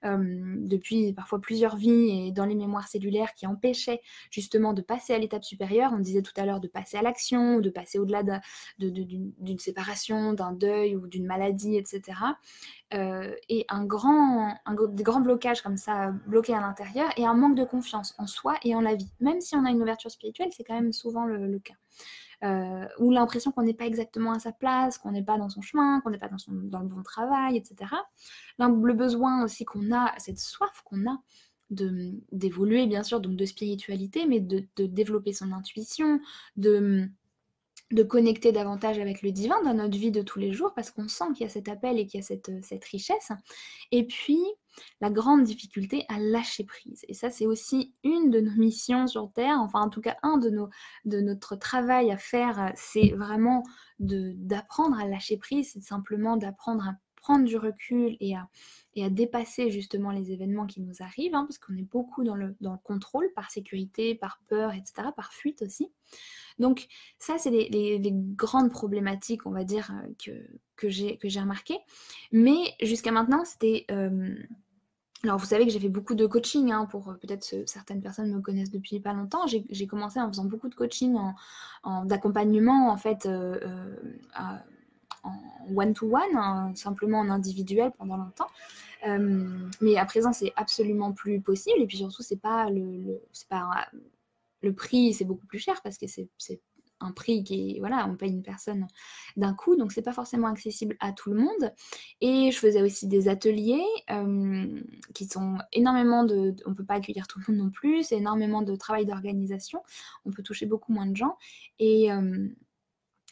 depuis parfois plusieurs vies et dans les mémoires cellulaires qui empêchaient justement de passer à l'étape supérieure. On disait tout à l'heure de passer à l'action, de passer au-delà d'une séparation, d'un deuil ou d'une maladie, etc. Et des grands blocages comme ça, bloqués à l'intérieur, et un manque de confiance en soi et en la vie. Même si on a une ouverture spirituelle, c'est quand même souvent le cas. Ou l'impression qu'on n'est pas exactement à sa place, qu'on n'est pas dans son chemin, qu'on n'est pas dans le bon travail, etc. Le besoin aussi qu'on a, cette soif qu'on a d'évoluer, bien sûr, donc de spiritualité, mais de développer son intuition, de connecter davantage avec le divin dans notre vie de tous les jours, parce qu'on sent qu'il y a cet appel et qu'il y a cette richesse. Et puis, la grande difficulté à lâcher prise. Et ça, c'est aussi une de nos missions sur Terre, enfin en tout cas de notre travail à faire, c'est vraiment d'apprendre à lâcher prise, c'est simplement d'apprendre à prendre du recul et à dépasser justement les événements qui nous arrivent, parce qu'on est beaucoup dans le contrôle, par sécurité, par peur, etc., par fuite aussi. Donc ça, c'est les grandes problématiques, on va dire, que j'ai remarquées. Mais jusqu'à maintenant, c'était Alors vous savez que j'ai fait beaucoup de coaching, hein, pour peut-être certaines personnes me connaissent depuis pas longtemps. J'ai commencé en faisant beaucoup de coaching d'accompagnement en fait en one-to-one, hein, simplement en individuel pendant longtemps. Mais à présent, c'est absolument plus possible. Et puis surtout, c'est pas c'est pas le prix, c'est beaucoup plus cher parce que c'est un prix qui est, voilà, on paye une personne d'un coup, donc c'est pas forcément accessible à tout le monde. Et je faisais aussi des ateliers qui sont énormément on peut pas accueillir tout le monde non plus, c'est énormément de travail d'organisation, on peut toucher beaucoup moins de gens. Et, euh,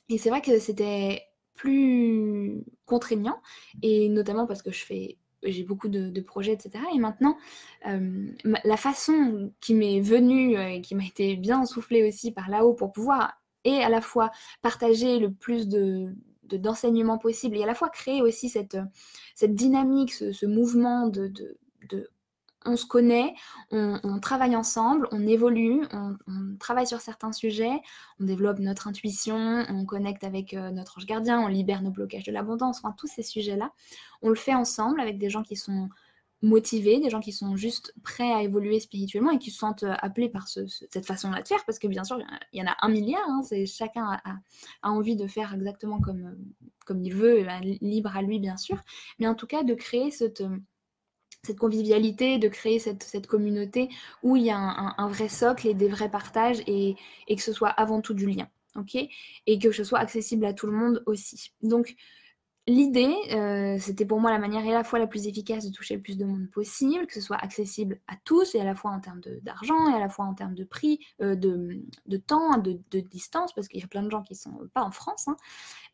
et c'est vrai que c'était plus contraignant, et notamment parce que j'ai beaucoup de projets, etc. Et maintenant, la façon qui m'est venue et qui m'a été bien soufflée aussi par là-haut pour pouvoir et à la fois partager le plus d'enseignements possible et à la fois créer aussi cette dynamique, ce mouvement de on se connaît, on travaille ensemble, on évolue, on travaille sur certains sujets, on développe notre intuition, on connecte avec notre ange gardien, on libère nos blocages de l'abondance, enfin tous ces sujets-là, on le fait ensemble avec des gens qui sont motivés, des gens qui sont juste prêts à évoluer spirituellement et qui se sentent appelés par cette façon-là de faire, parce que bien sûr, il y en a un milliard, hein, chacun a envie de faire exactement comme il veut, libre à lui bien sûr, mais en tout cas de créer cette convivialité, de créer cette communauté où il y a un vrai socle et des vrais partages et que ce soit avant tout du lien, ok? Et que ce soit accessible à tout le monde aussi. Donc, l'idée, c'était pour moi la manière à la fois la plus efficace de toucher le plus de monde possible, que ce soit accessible à tous, et à la fois en termes d'argent, et à la fois en termes de prix, de temps, de distance, parce qu'il y a plein de gens qui ne sont pas en France,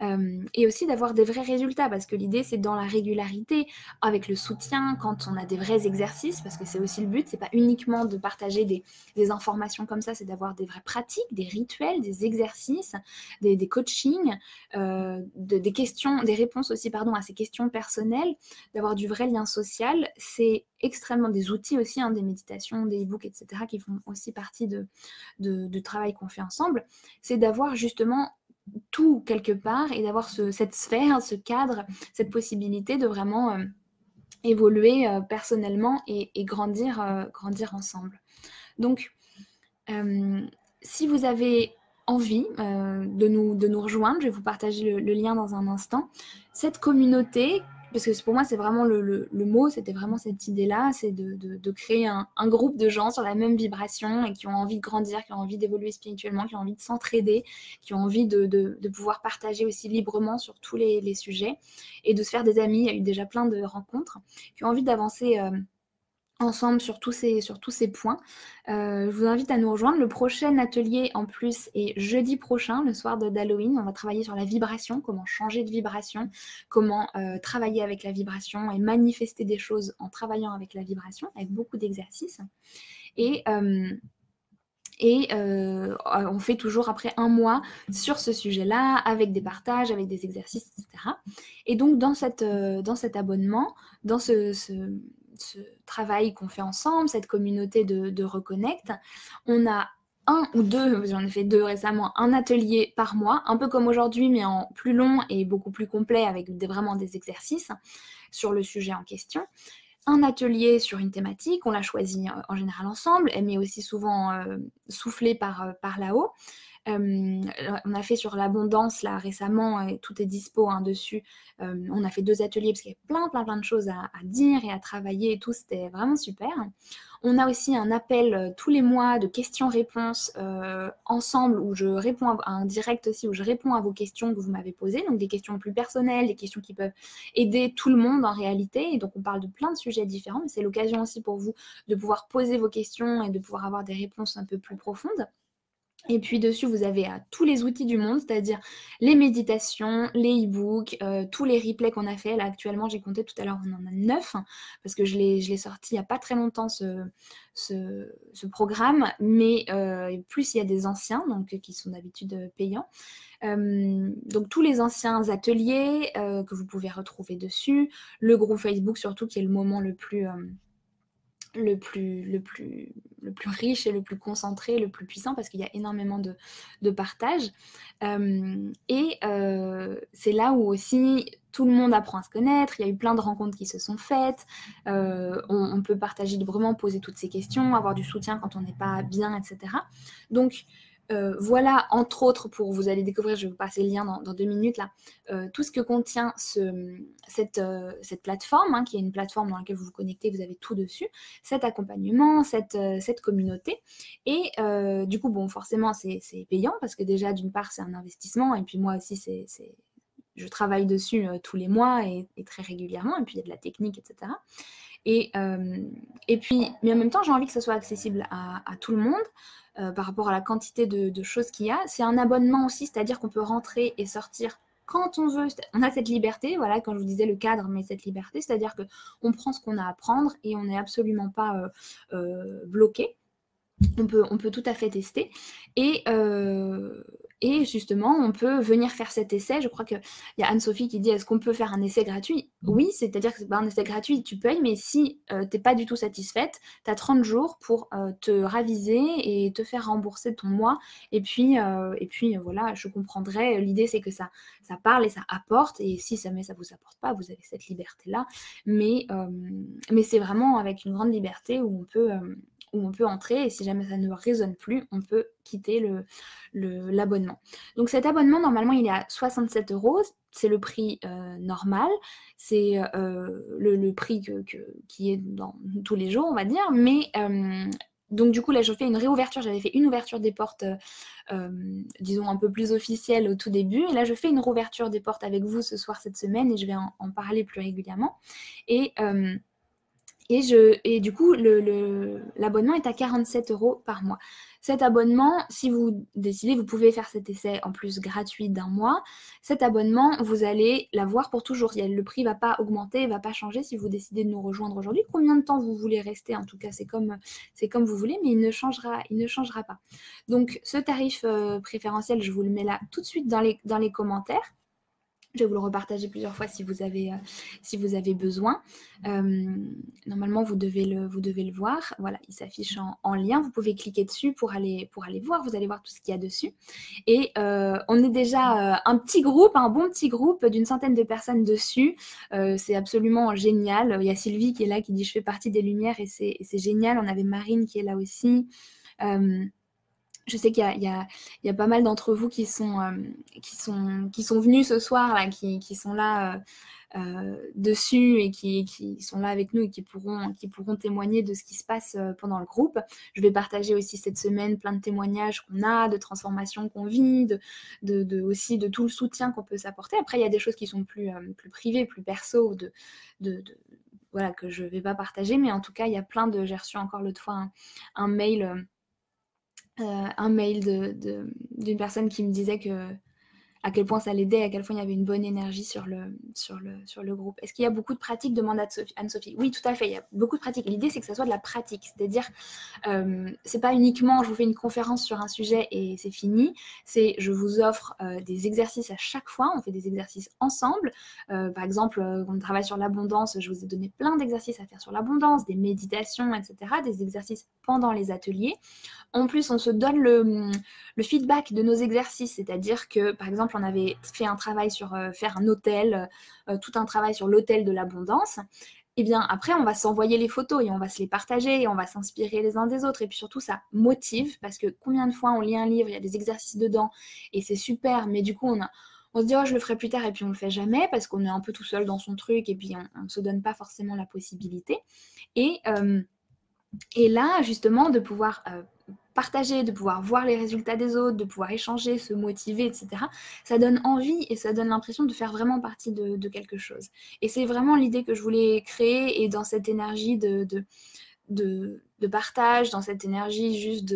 hein, et aussi d'avoir des vrais résultats, parce que l'idée c'est dans la régularité, avec le soutien, quand on a des vrais exercices, parce que c'est aussi le but, c'est pas uniquement de partager des informations comme ça, c'est d'avoir des vraies pratiques, des rituels, des exercices, des coachings, des questions, des réponses aussi, pardon, à ces questions personnelles, d'avoir du vrai lien social. C'est extrêmement des outils aussi, hein, des méditations, des e-books, etc., qui font aussi partie du travail qu'on fait ensemble. C'est d'avoir justement tout quelque part et d'avoir cette sphère, ce cadre, cette possibilité de vraiment évoluer personnellement et grandir ensemble. Donc, si vous avez envie de nous rejoindre, je vais vous partager le lien dans un instant. Cette communauté, parce que pour moi c'est vraiment le mot, c'était vraiment cette idée-là, c'est de créer un groupe de gens sur la même vibration et qui ont envie de grandir, qui ont envie d'évoluer spirituellement, qui ont envie de s'entraider, qui ont envie de pouvoir partager aussi librement sur tous les sujets et de se faire des amis. Il y a eu déjà plein de rencontres qui ont envie d'avancer ensemble sur tous ces points. Je vous invite à nous rejoindre. Le prochain atelier en plus est jeudi prochain, le soir d'Halloween. On va travailler sur la vibration, comment changer de vibration, comment travailler avec la vibration et manifester des choses en travaillant avec la vibration, avec beaucoup d'exercices. Et on fait toujours après un mois sur ce sujet-là, avec des partages, avec des exercices, etc. Et donc, dans cet abonnement, dans ce travail qu'on fait ensemble, cette communauté de Reconnect, on a un ou deux, j'en ai fait 2 récemment, un atelier par mois, un peu comme aujourd'hui, mais en plus long et beaucoup plus complet, avec vraiment des exercices sur le sujet en question. Un atelier sur une thématique, on l'a choisi en général ensemble, mais aussi souvent soufflé par là-haut. On a fait sur l'abondance là récemment, et tout est dispo dessus. On a fait 2 ateliers parce qu'il y a plein de choses à dire et à travailler et tout, c'était vraiment super. On a aussi un appel tous les mois de questions-réponses ensemble, où je réponds à un direct aussi, où je réponds à vos questions que vous m'avez posées, donc des questions plus personnelles, des questions qui peuvent aider tout le monde en réalité. Et donc on parle de plein de sujets différents, mais c'est l'occasion aussi pour vous de pouvoir poser vos questions et de pouvoir avoir des réponses un peu plus profondes. Et puis dessus, vous avez tous les outils du monde, c'est-à-dire les méditations, les e-books, tous les replays qu'on a fait. Là, actuellement, j'ai compté tout à l'heure, on en a 9, parce que je l'ai sorti il n'y a pas très longtemps, ce programme. Mais plus, il y a des anciens, donc qui sont d'habitude payants. Donc tous les anciens ateliers que vous pouvez retrouver dessus. Le groupe Facebook, surtout, qui est le moment le plus riche et le plus concentré, le plus puissant, parce qu'il y a énormément de partage. C'est là où aussi tout le monde apprend à se connaître, il y a eu plein de rencontres qui se sont faites, on peut partager librement, poser toutes ces questions, avoir du soutien quand on n'est pas bien, etc. Donc, voilà, entre autres, pour vous allez découvrir, je vais vous passer le lien dans 2 minutes là, tout ce que contient cette plateforme, hein, qui est une plateforme dans laquelle vous vous connectez, vous avez tout dessus, cet accompagnement, cette communauté. Et du coup, bon, forcément, c'est payant parce que déjà, d'une part, c'est un investissement, et puis moi aussi, je travaille dessus tous les mois et très régulièrement, et puis il y a de la technique, etc. Et puis, mais en même temps, j'ai envie que ça soit accessible à tout le monde. Par rapport à la quantité de choses qu'il y a. C'est un abonnement aussi, c'est-à-dire qu'on peut rentrer et sortir quand on veut. On a cette liberté, voilà, quand je vous disais le cadre, mais cette liberté, c'est-à-dire qu'on prend ce qu'on a à prendre et on n'est absolument pas bloqué. On peut tout à fait tester. Et justement, on peut venir faire cet essai. Je crois qu'il y a Anne-Sophie qui dit, est-ce qu'on peut faire un essai gratuit? Oui, c'est-à-dire que c'est pas un essai gratuit, tu payes, mais si t'es pas du tout satisfaite, tu as 30 jours pour te raviser et te faire rembourser ton mois. Et puis voilà, je comprendrai. L'idée, c'est que ça parle et ça apporte. Et si jamais ça vous apporte pas, vous avez cette liberté-là. Mais c'est vraiment avec une grande liberté où on peut entrer, et si jamais ça ne résonne plus, on peut quitter l'abonnement. Donc cet abonnement, normalement, il est à 67 €, c'est le prix normal, c'est le prix qui est dans tous les jours, on va dire, mais donc du coup, là, je fais une réouverture, j'avais fait une ouverture des portes, disons, un peu plus officielle au tout début, et là, je fais une réouverture des portes avec vous ce soir, cette semaine, et je vais en parler plus régulièrement. Et du coup, l'abonnement est à 47 € par mois. Cet abonnement, si vous décidez, vous pouvez faire cet essai en plus gratuit d'1 mois. Cet abonnement, vous allez l'avoir pour toujours. Le prix ne va pas augmenter, ne va pas changer si vous décidez de nous rejoindre aujourd'hui. Combien de temps vous voulez rester? En tout cas, c'est comme vous voulez, mais il ne changera pas. Donc, ce tarif préférentiel, je vous le mets là tout de suite dans les commentaires. Je vais vous le repartager plusieurs fois si vous avez besoin. Normalement, vous devez le voir. Voilà, il s'affiche en lien. Vous pouvez cliquer dessus pour aller voir. Vous allez voir tout ce qu'il y a dessus. Et on est déjà un petit groupe, un bon petit groupe d'une centaine de personnes dessus. C'est absolument génial. Il y a Sylvie qui est là, qui dit « Je fais partie des Lumières » et c'est génial. On avait Marine qui est là aussi. Je sais qu'il y a pas mal d'entre vous qui sont venus ce soir, là, qui sont là dessus et qui sont là avec nous et qui pourront témoigner de ce qui se passe pendant le groupe. Je vais partager aussi cette semaine plein de témoignages qu'on a, de transformations qu'on vit, aussi de tout le soutien qu'on peut s'apporter. Après, il y a des choses qui sont plus privées, plus perso, voilà, que je ne vais pas partager, mais en tout cas, il y a plein de... J'ai reçu encore l'autre fois un mail... d'une personne qui me disait à quel point ça l'aidait, à quel point il y avait une bonne énergie sur le groupe. Est-ce qu'il y a beaucoup de pratiques? Demande Anne-Sophie. Oui, tout à fait, il y a beaucoup de pratiques. L'idée, c'est que ça soit de la pratique, c'est-à-dire, c'est pas uniquement je vous fais une conférence sur un sujet et c'est fini, c'est je vous offre des exercices à chaque fois, on fait des exercices ensemble. Par exemple, on travaille sur l'abondance, je vous ai donné plein d'exercices à faire sur l'abondance, des méditations, etc., des exercices pendant les ateliers. En plus, on se donne le feedback de nos exercices, c'est-à-dire que, par exemple, on avait fait un travail sur faire un hôtel, tout un travail sur l'hôtel de l'abondance. Et bien après, on va s'envoyer les photos et on va se les partager et on va s'inspirer les uns des autres. Et puis surtout, ça motive parce que combien de fois on lit un livre, il y a des exercices dedans et c'est super, mais du coup, on se dit « Oh, je le ferai plus tard » et puis on le fait jamais parce qu'on est un peu tout seul dans son truc et puis on ne se donne pas forcément la possibilité. Et là, justement, de pouvoir partager, de pouvoir voir les résultats des autres, de pouvoir échanger, se motiver, etc., ça donne envie et ça donne l'impression de faire vraiment partie de quelque chose. Et c'est vraiment l'idée que je voulais créer, et dans cette énergie de partage, dans cette énergie juste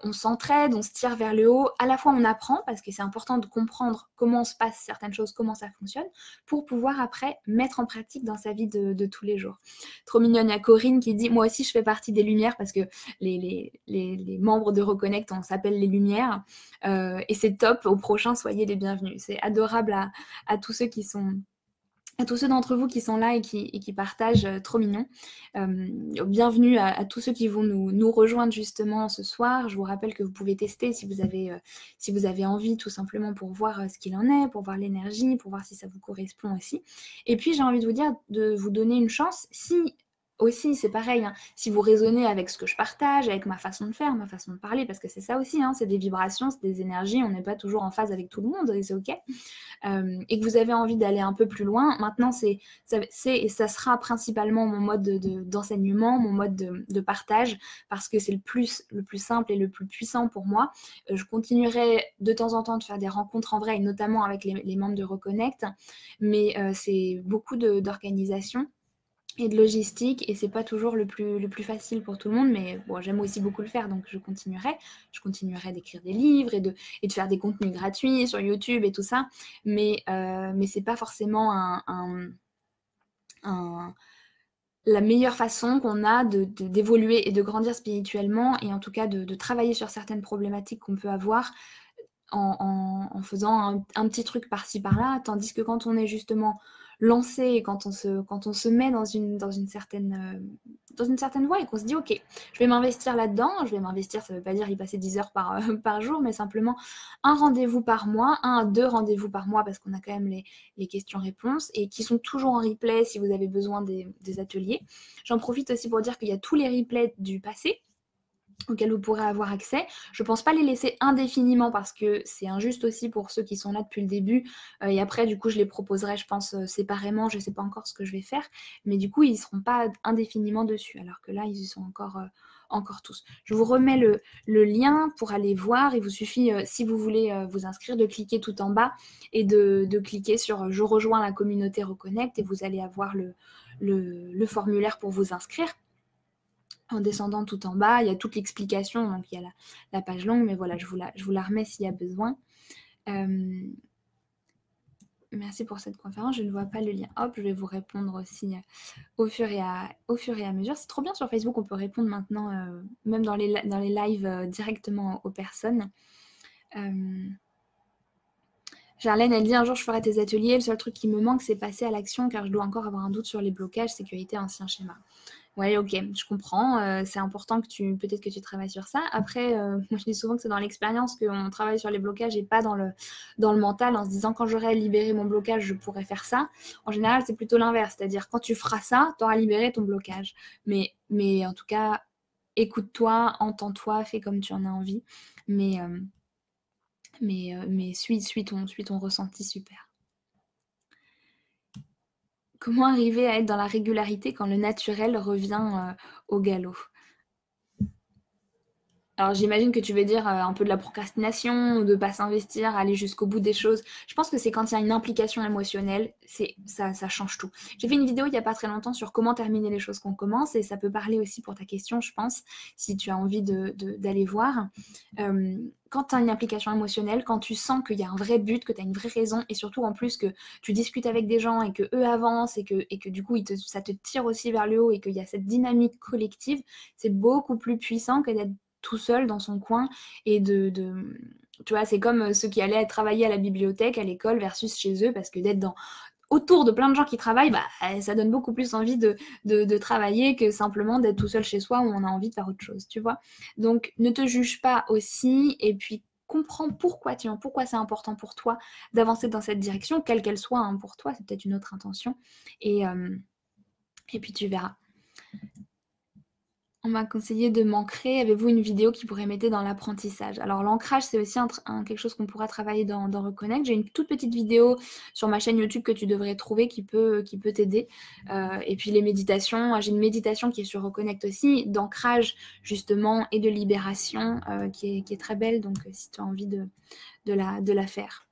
on s'entraide, on se tire vers le haut, à la fois on apprend, parce que c'est important de comprendre comment se passent certaines choses, comment ça fonctionne, pour pouvoir après mettre en pratique dans sa vie de tous les jours. Trop mignonne, il y a Corinne qui dit « Moi aussi je fais partie des Lumières » parce que les membres de Reconnect, on s'appelle les Lumières, et c'est top, au prochain, soyez les bienvenus. C'est adorable à tous ceux qui sont À tous ceux d'entre vous qui sont là et qui partagent, trop mignon. Bienvenue à tous ceux qui vont nous rejoindre justement ce soir. Je vous rappelle que vous pouvez tester si vous avez envie, tout simplement pour voir ce qu'il en est, pour voir l'énergie, pour voir si ça vous correspond aussi. Et puis j'ai envie de vous dire de vous donner une chance si aussi, c'est pareil, hein, si vous résonnez avec ce que je partage, avec ma façon de faire, ma façon de parler, parce que c'est ça aussi, hein, c'est des vibrations, c'est des énergies, on n'est pas toujours en phase avec tout le monde et c'est OK. Et que vous avez envie d'aller un peu plus loin, maintenant et ça sera principalement mon mode d'enseignement, mon mode de partage, parce que c'est le plus simple et le plus puissant pour moi. Je continuerai de temps en temps de faire des rencontres en vrai, et notamment avec les membres de Reconnect, mais c'est beaucoup d'organisation et de logistique, et c'est pas toujours le plus facile pour tout le monde, mais bon, j'aime aussi beaucoup le faire, donc je continuerai d'écrire des livres et de faire des contenus gratuits sur YouTube et tout ça, mais c'est pas forcément la meilleure façon qu'on a d'évoluer et de grandir spirituellement, et en tout cas de travailler sur certaines problématiques qu'on peut avoir en faisant un petit truc par-ci par-là, tandis que quand on est justement lancé et quand on se met dans une certaine voie et qu'on se dit ok, je vais m'investir là-dedans, ça veut pas dire y passer 10 heures par jour, mais simplement un rendez-vous par mois, 1 à 2 rendez-vous par mois, parce qu'on a quand même les questions-réponses et qui sont toujours en replay si vous avez besoin des ateliers. J'en profite aussi pour dire qu'il y a tous les replays du passé auxquels vous pourrez avoir accès. Je ne pense pas les laisser indéfiniment parce que c'est injuste aussi pour ceux qui sont là depuis le début. Et après, du coup, je les proposerai, je pense, séparément. Je ne sais pas encore ce que je vais faire. Mais du coup, ils ne seront pas indéfiniment dessus. Alors que là, ils y sont encore tous. Je vous remets le lien pour aller voir. Il vous suffit, si vous voulez vous inscrire, de cliquer tout en bas et de cliquer sur « Je rejoins la communauté Reconnect » et vous allez avoir le formulaire pour vous inscrire. En descendant tout en bas, il y a toute l'explication, donc il y a la page longue, mais voilà, je vous la remets s'il y a besoin. Merci pour cette conférence, je ne vois pas le lien. Hop, je vais vous répondre aussi au fur et à mesure. C'est trop bien sur Facebook, on peut répondre maintenant, même dans les lives directement aux personnes. Charlène, elle dit un jour je ferai tes ateliers, le seul truc qui me manque c'est passer à l'action car je dois encore avoir un doute sur les blocages, sécurité, ancien schéma. Ouais, ok, je comprends. C'est important que peut-être que tu travailles sur ça. Après, moi je dis souvent que c'est dans l'expérience qu'on travaille sur les blocages et pas dans le mental, en se disant quand j'aurai libéré mon blocage, je pourrai faire ça. En général, c'est plutôt l'inverse, c'est-à-dire quand tu feras ça, tu auras libéré ton blocage. Mais en tout cas, écoute-toi, entends-toi, fais comme tu en as envie. Mais suis ton ressenti, super. Comment arriver à être dans la régularité quand le naturel revient au galop? Alors j'imagine que tu veux dire un peu de la procrastination, de ne pas s'investir, aller jusqu'au bout des choses. Je pense que c'est quand il y a une implication émotionnelle, ça change tout. J'ai fait une vidéo il n'y a pas très longtemps sur comment terminer les choses qu'on commence, et ça peut parler aussi pour ta question, je pense, si tu as envie d'aller voir. Quand tu as une implication émotionnelle, quand tu sens qu'il y a un vrai but, que tu as une vraie raison, et surtout en plus que tu discutes avec des gens et qu'eux avancent et que du coup ça te tire aussi vers le haut et qu'il y a cette dynamique collective, c'est beaucoup plus puissant que d'être tout seul dans son coin et tu vois, c'est comme ceux qui allaient travailler à la bibliothèque, à l'école versus chez eux, parce que d'être autour de plein de gens qui travaillent, ça donne beaucoup plus envie de travailler que simplement d'être tout seul chez soi où on a envie de faire autre chose, tu vois. Donc ne te juge pas aussi, et puis comprends pourquoi c'est important pour toi d'avancer dans cette direction, quelle qu'elle soit, hein, pour toi, c'est peut-être une autre intention, et puis tu verras. On m'a conseillé de m'ancrer. Avez-vous une vidéo qui pourrait m'aider dans l'apprentissage? Alors l'ancrage, c'est aussi quelque chose qu'on pourra travailler dans Reconnect. J'ai une toute petite vidéo sur ma chaîne YouTube que tu devrais trouver qui peut t'aider. Et puis les méditations, j'ai une méditation qui est sur Reconnect aussi, d'ancrage justement et de libération, qui est très belle. Donc si tu as envie de la faire.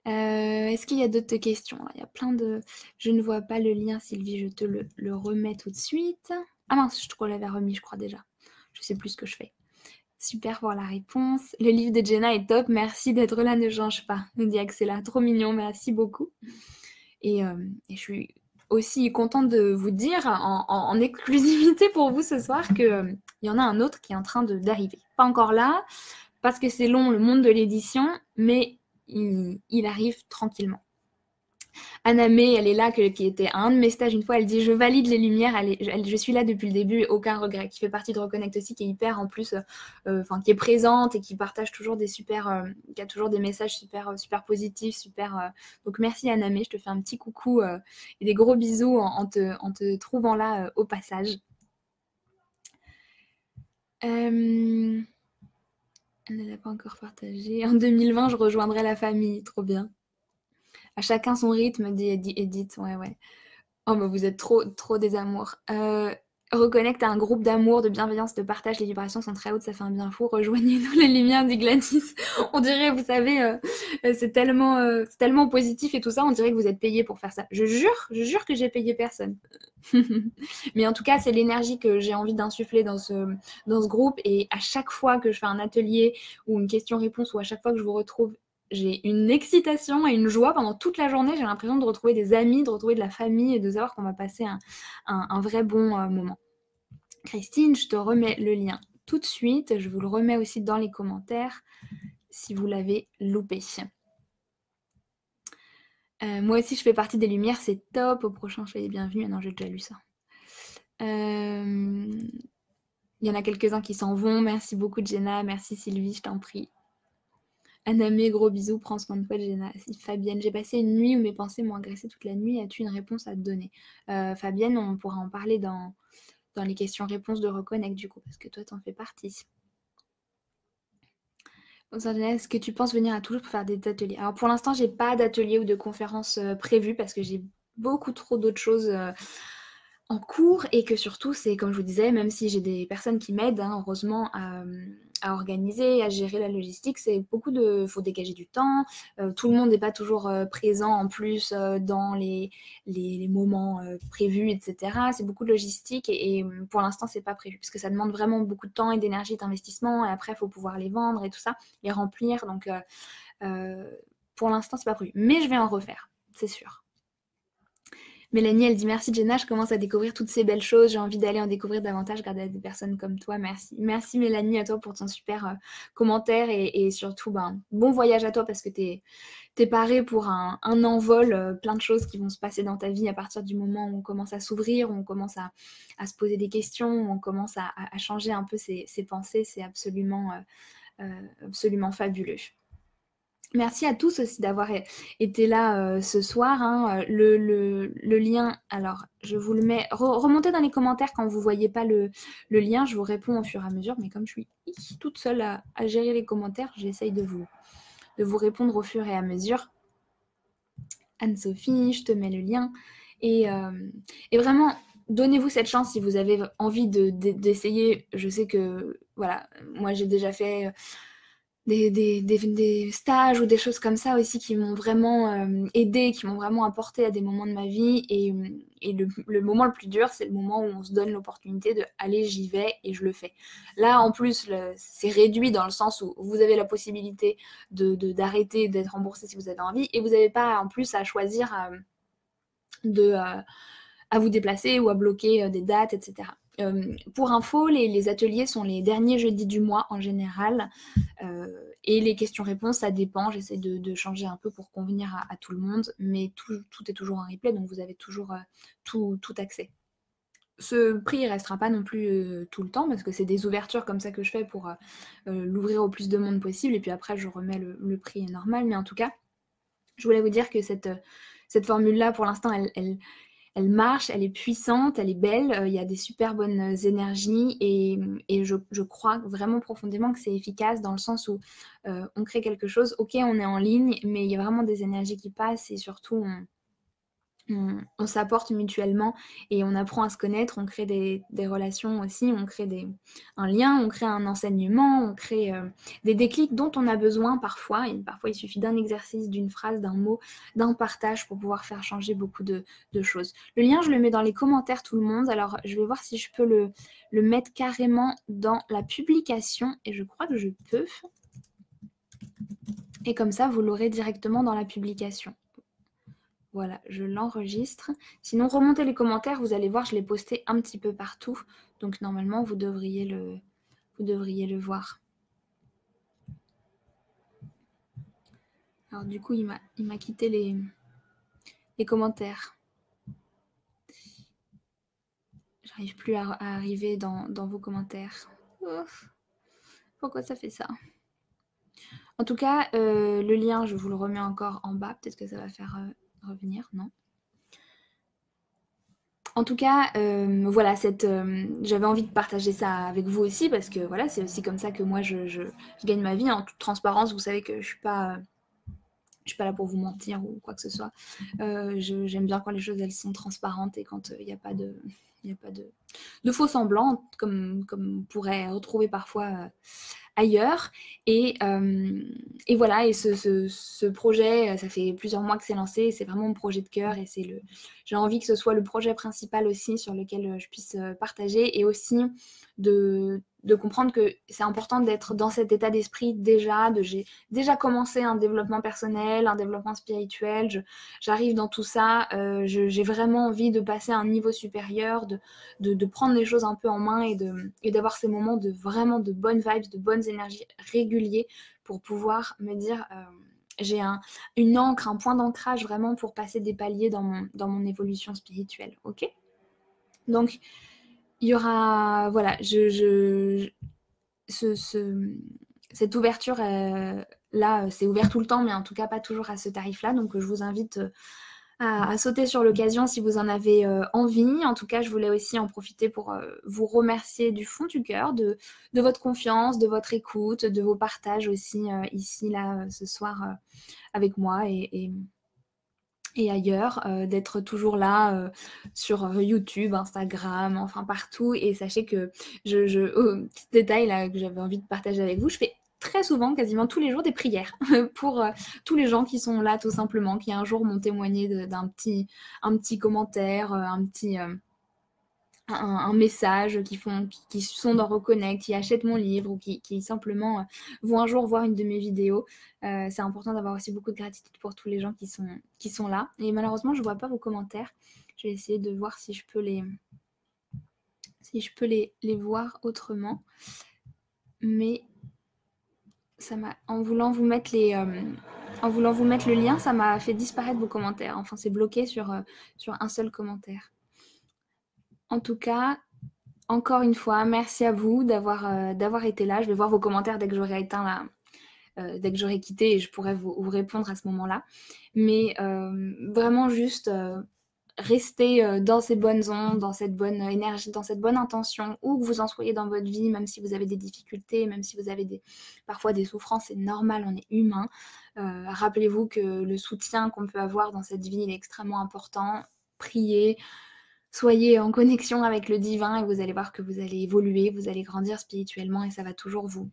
Est-ce qu'il y a d'autres questions? Il y a plein de... Je ne vois pas le lien, Sylvie, je te le remets tout de suite. Ah mince, je te l'avais remis, je crois déjà. Je sais plus ce que je fais. Super pour la réponse. Le livre de Jenna est top. Merci d'être là, ne change pas, nous dit Axela. Trop mignon, merci beaucoup. Et je suis aussi contente de vous dire en exclusivité pour vous ce soir qu'il y en a un autre qui est en train d'arriver. Pas encore là, parce que c'est long, le monde de l'édition, mais il arrive tranquillement. Anamé, elle est là, qui était à un de mes stages une fois, elle dit je valide les lumières, je suis là depuis le début et aucun regret, qui fait partie de Reconnect aussi, qui est hyper en plus, qui est présente et qui partage toujours qui a toujours des messages super positifs, donc merci Anamé, je te fais un petit coucou et des gros bisous en te trouvant là au passage. Elle ne l'a pas encore partagé. En 2020, je rejoindrai la famille, trop bien. À chacun son rythme, dit Edith, ouais. Oh, bah vous êtes trop des amours. Reconnecte à un groupe d'amour, de bienveillance, de partage. Les vibrations sont très hautes, ça fait un bien fou. Rejoignez-nous les lumières, dit Gladys. On dirait, vous savez, c'est tellement positif et tout ça, on dirait que vous êtes payé pour faire ça. Je jure que j'ai payé personne. Mais en tout cas, c'est l'énergie que j'ai envie d'insuffler dans ce groupe. Et à chaque fois que je fais un atelier ou une question-réponse, ou à chaque fois que je vous retrouve, j'ai une excitation et une joie pendant toute la journée. J'ai l'impression de retrouver des amis, de retrouver de la famille et de savoir qu'on va passer un vrai bon moment. Christine, je te remets le lien tout de suite. Je vous le remets aussi dans les commentaires si vous l'avez loupé. Moi aussi, je fais partie des lumières. C'est top. Au prochain, soyez bienvenus. Ah non, j'ai déjà lu ça. Il y en a quelques-uns qui s'en vont. Merci beaucoup, Jenna. Merci, Sylvie, je t'en prie. Anamé, gros bisous, prends soin de toi, Jenna. Fabienne, j'ai passé une nuit où mes pensées m'ont agressée toute la nuit. As-tu une réponse à te donner? Fabienne, on pourra en parler dans les questions-réponses de Reconnect, du coup, parce que toi, t'en fais partie. Est-ce que tu penses venir à Toulouse pour faire des ateliers? Alors, pour l'instant, j'ai pas d'atelier ou de conférence prévue parce que j'ai beaucoup trop d'autres choses en cours et que surtout, c'est comme je vous disais, même si j'ai des personnes qui m'aident, hein, heureusement, à organiser, à gérer la logistique, c'est faut dégager du temps. Tout le monde n'est pas toujours présent en plus dans les moments prévus, etc. C'est beaucoup de logistique et pour l'instant, c'est pas prévu parce que ça demande vraiment beaucoup de temps et d'énergie d'investissement et après, il faut pouvoir les vendre et tout ça, les remplir. Donc, pour l'instant, c'est pas prévu. Mais je vais en refaire, c'est sûr. Mélanie, elle dit merci Jenna, je commence à découvrir toutes ces belles choses, j'ai envie d'aller en découvrir davantage grâce à des personnes comme toi, merci. Merci Mélanie à toi pour ton super commentaire et surtout bon voyage à toi parce que t'es paré pour un envol, plein de choses qui vont se passer dans ta vie à partir du moment où on commence à s'ouvrir, où on commence à se poser des questions, où on commence à changer un peu ses pensées, c'est absolument fabuleux. Merci à tous aussi d'avoir été là ce soir. Hein. Le lien, alors je vous le mets, remontez dans les commentaires quand vous ne voyez pas le lien, je vous réponds au fur et à mesure, mais comme je suis toute seule à gérer les commentaires, j'essaye de vous répondre au fur et à mesure. Anne-Sophie, je te mets le lien. Et vraiment, donnez-vous cette chance si vous avez envie d'essayer. Je sais que, voilà, moi j'ai déjà fait des stages ou des choses comme ça aussi qui m'ont vraiment aidé, qui m'ont vraiment apporté à des moments de ma vie. Et le moment le plus dur, c'est le moment où on se donne l'opportunité de aller, j'y vais et je le fais. Là, en plus, c'est réduit dans le sens où vous avez la possibilité d'arrêter d'être remboursé si vous avez envie et vous n'avez pas en plus à choisir à vous déplacer ou à bloquer des dates, etc. Pour info, les ateliers sont les derniers jeudis du mois en général. Et les questions-réponses, ça dépend. J'essaie de changer un peu pour convenir à tout le monde. Mais tout est toujours en replay, donc vous avez toujours tout accès. Ce prix ne restera pas non plus tout le temps, parce que c'est des ouvertures comme ça que je fais pour l'ouvrir au plus de monde possible. Et puis après, je remets le prix normal. Mais en tout cas, je voulais vous dire que cette formule-là, pour l'instant, elle marche, elle est puissante, elle est belle, il y a des super bonnes énergies et je crois vraiment profondément que c'est efficace dans le sens où on crée quelque chose, ok on est en ligne, mais il y a vraiment des énergies qui passent et surtout on s'apporte mutuellement et on apprend à se connaître, on crée des relations aussi, on crée un lien, on crée un enseignement, on crée des déclics dont on a besoin parfois. Et parfois, il suffit d'un exercice, d'une phrase, d'un mot, d'un partage pour pouvoir faire changer beaucoup de choses. Le lien, je le mets dans les commentaires, tout le monde. Alors, je vais voir si je peux le mettre carrément dans la publication et je crois que je peux. Et comme ça, vous l'aurez directement dans la publication. Voilà, je l'enregistre. Sinon, remontez les commentaires, vous allez voir, je l'ai posté un petit peu partout. Donc normalement, vous devriez le voir. Alors du coup, il m'a quitté Les commentaires. J'arrive plus à arriver dans vos commentaires. Ouf. Pourquoi ça fait ça? En tout cas, le lien, je vous le remets encore en bas. Peut-être que ça va faire revenir, non? En tout cas, voilà, j'avais envie de partager ça avec vous aussi parce que voilà, c'est aussi comme ça que moi je gagne ma vie en toute transparence. Vous savez que je suis pas là pour vous mentir ou quoi que ce soit. J'aime bien quand les choses elles sont transparentes et quand il n'y a pas de faux semblants comme on pourrait retrouver parfois ailleurs. Et voilà, et ce projet, ça fait plusieurs mois que c'est lancé, c'est vraiment mon projet de cœur et j'ai envie que ce soit le projet principal aussi sur lequel je puisse partager et aussi de comprendre que c'est important d'être dans cet état d'esprit déjà, j'ai déjà commencé un développement personnel, un développement spirituel, j'arrive dans tout ça, j'ai vraiment envie de passer à un niveau supérieur, de prendre les choses un peu en main et d'avoir ces moments de vraiment de bonnes vibes, de bonnes énergies réguliers pour pouvoir me dire j'ai une ancre, un point d'ancrage vraiment pour passer des paliers dans mon évolution spirituelle, ok? Donc, il y aura, voilà, cette ouverture, là, c'est ouvert tout le temps, mais en tout cas pas toujours à ce tarif-là, donc je vous invite à sauter sur l'occasion si vous en avez envie. En tout cas, je voulais aussi en profiter pour vous remercier du fond du cœur de votre confiance, de votre écoute, de vos partages aussi ici, là, ce soir avec moi et ailleurs, d'être toujours là sur YouTube, Instagram, enfin partout. Et sachez que petit détail là que j'avais envie de partager avec vous, je fais très souvent, quasiment tous les jours, des prières pour tous les gens qui sont là tout simplement, qui un jour m'ont témoigné un petit commentaire, un message, qui sont dans Reconnect, qui achètent mon livre ou qui simplement vont un jour voir une de mes vidéos. C'est important d'avoir aussi beaucoup de gratitude pour tous les gens qui sont là. Et malheureusement, je ne vois pas vos commentaires. Je vais essayer de voir si je peux les voir autrement. Mais en voulant vous mettre le lien, ça m'a fait disparaître vos commentaires. Enfin, c'est bloqué sur un seul commentaire. En tout cas, encore une fois, merci à vous d'avoir été là. Je vais voir vos commentaires dès que j'aurai éteint dès que j'aurai quitté et je pourrai vous répondre à ce moment-là. Mais vraiment juste rester dans ces bonnes ondes, dans cette bonne énergie, dans cette bonne intention, où que vous en soyez dans votre vie, même si vous avez des difficultés, même si vous avez parfois des souffrances, c'est normal, on est humain. Rappelez-vous que le soutien qu'on peut avoir dans cette vie, il est extrêmement important. Priez, soyez en connexion avec le divin et vous allez voir que vous allez évoluer, vous allez grandir spirituellement et ça va toujours vous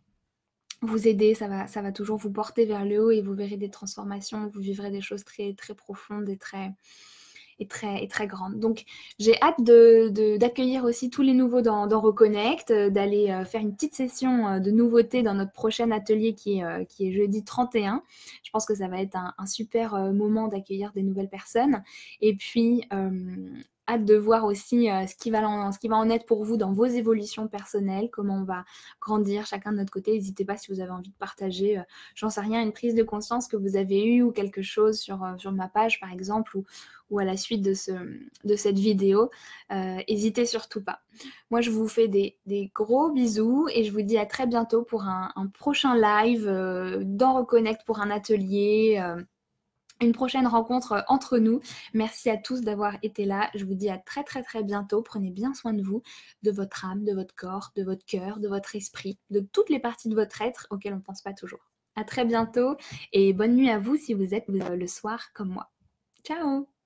aider, ça va toujours vous porter vers le haut et vous verrez des transformations, vous vivrez des choses très, très profondes et très grandes. Donc j'ai hâte d'accueillir aussi tous les nouveaux dans Reconnect, d'aller faire une petite session de nouveautés dans notre prochain atelier qui est jeudi 31. Je pense que ça va être un super moment d'accueillir des nouvelles personnes. Et puis hâte de voir aussi ce qui va en être pour vous dans vos évolutions personnelles, comment on va grandir chacun de notre côté. N'hésitez pas si vous avez envie de partager, j'en sais rien, une prise de conscience que vous avez eue ou quelque chose sur ma page par exemple ou à la suite de cette vidéo. N'hésitez surtout pas. Moi, je vous fais des gros bisous et je vous dis à très bientôt pour un prochain live dans Reconnect pour un atelier. Une prochaine rencontre entre nous. Merci à tous d'avoir été là. Je vous dis à très très très bientôt. Prenez bien soin de vous, de votre âme, de votre corps, de votre cœur, de votre esprit, de toutes les parties de votre être auxquelles on ne pense pas toujours. À très bientôt et bonne nuit à vous si vous êtes le soir comme moi. Ciao!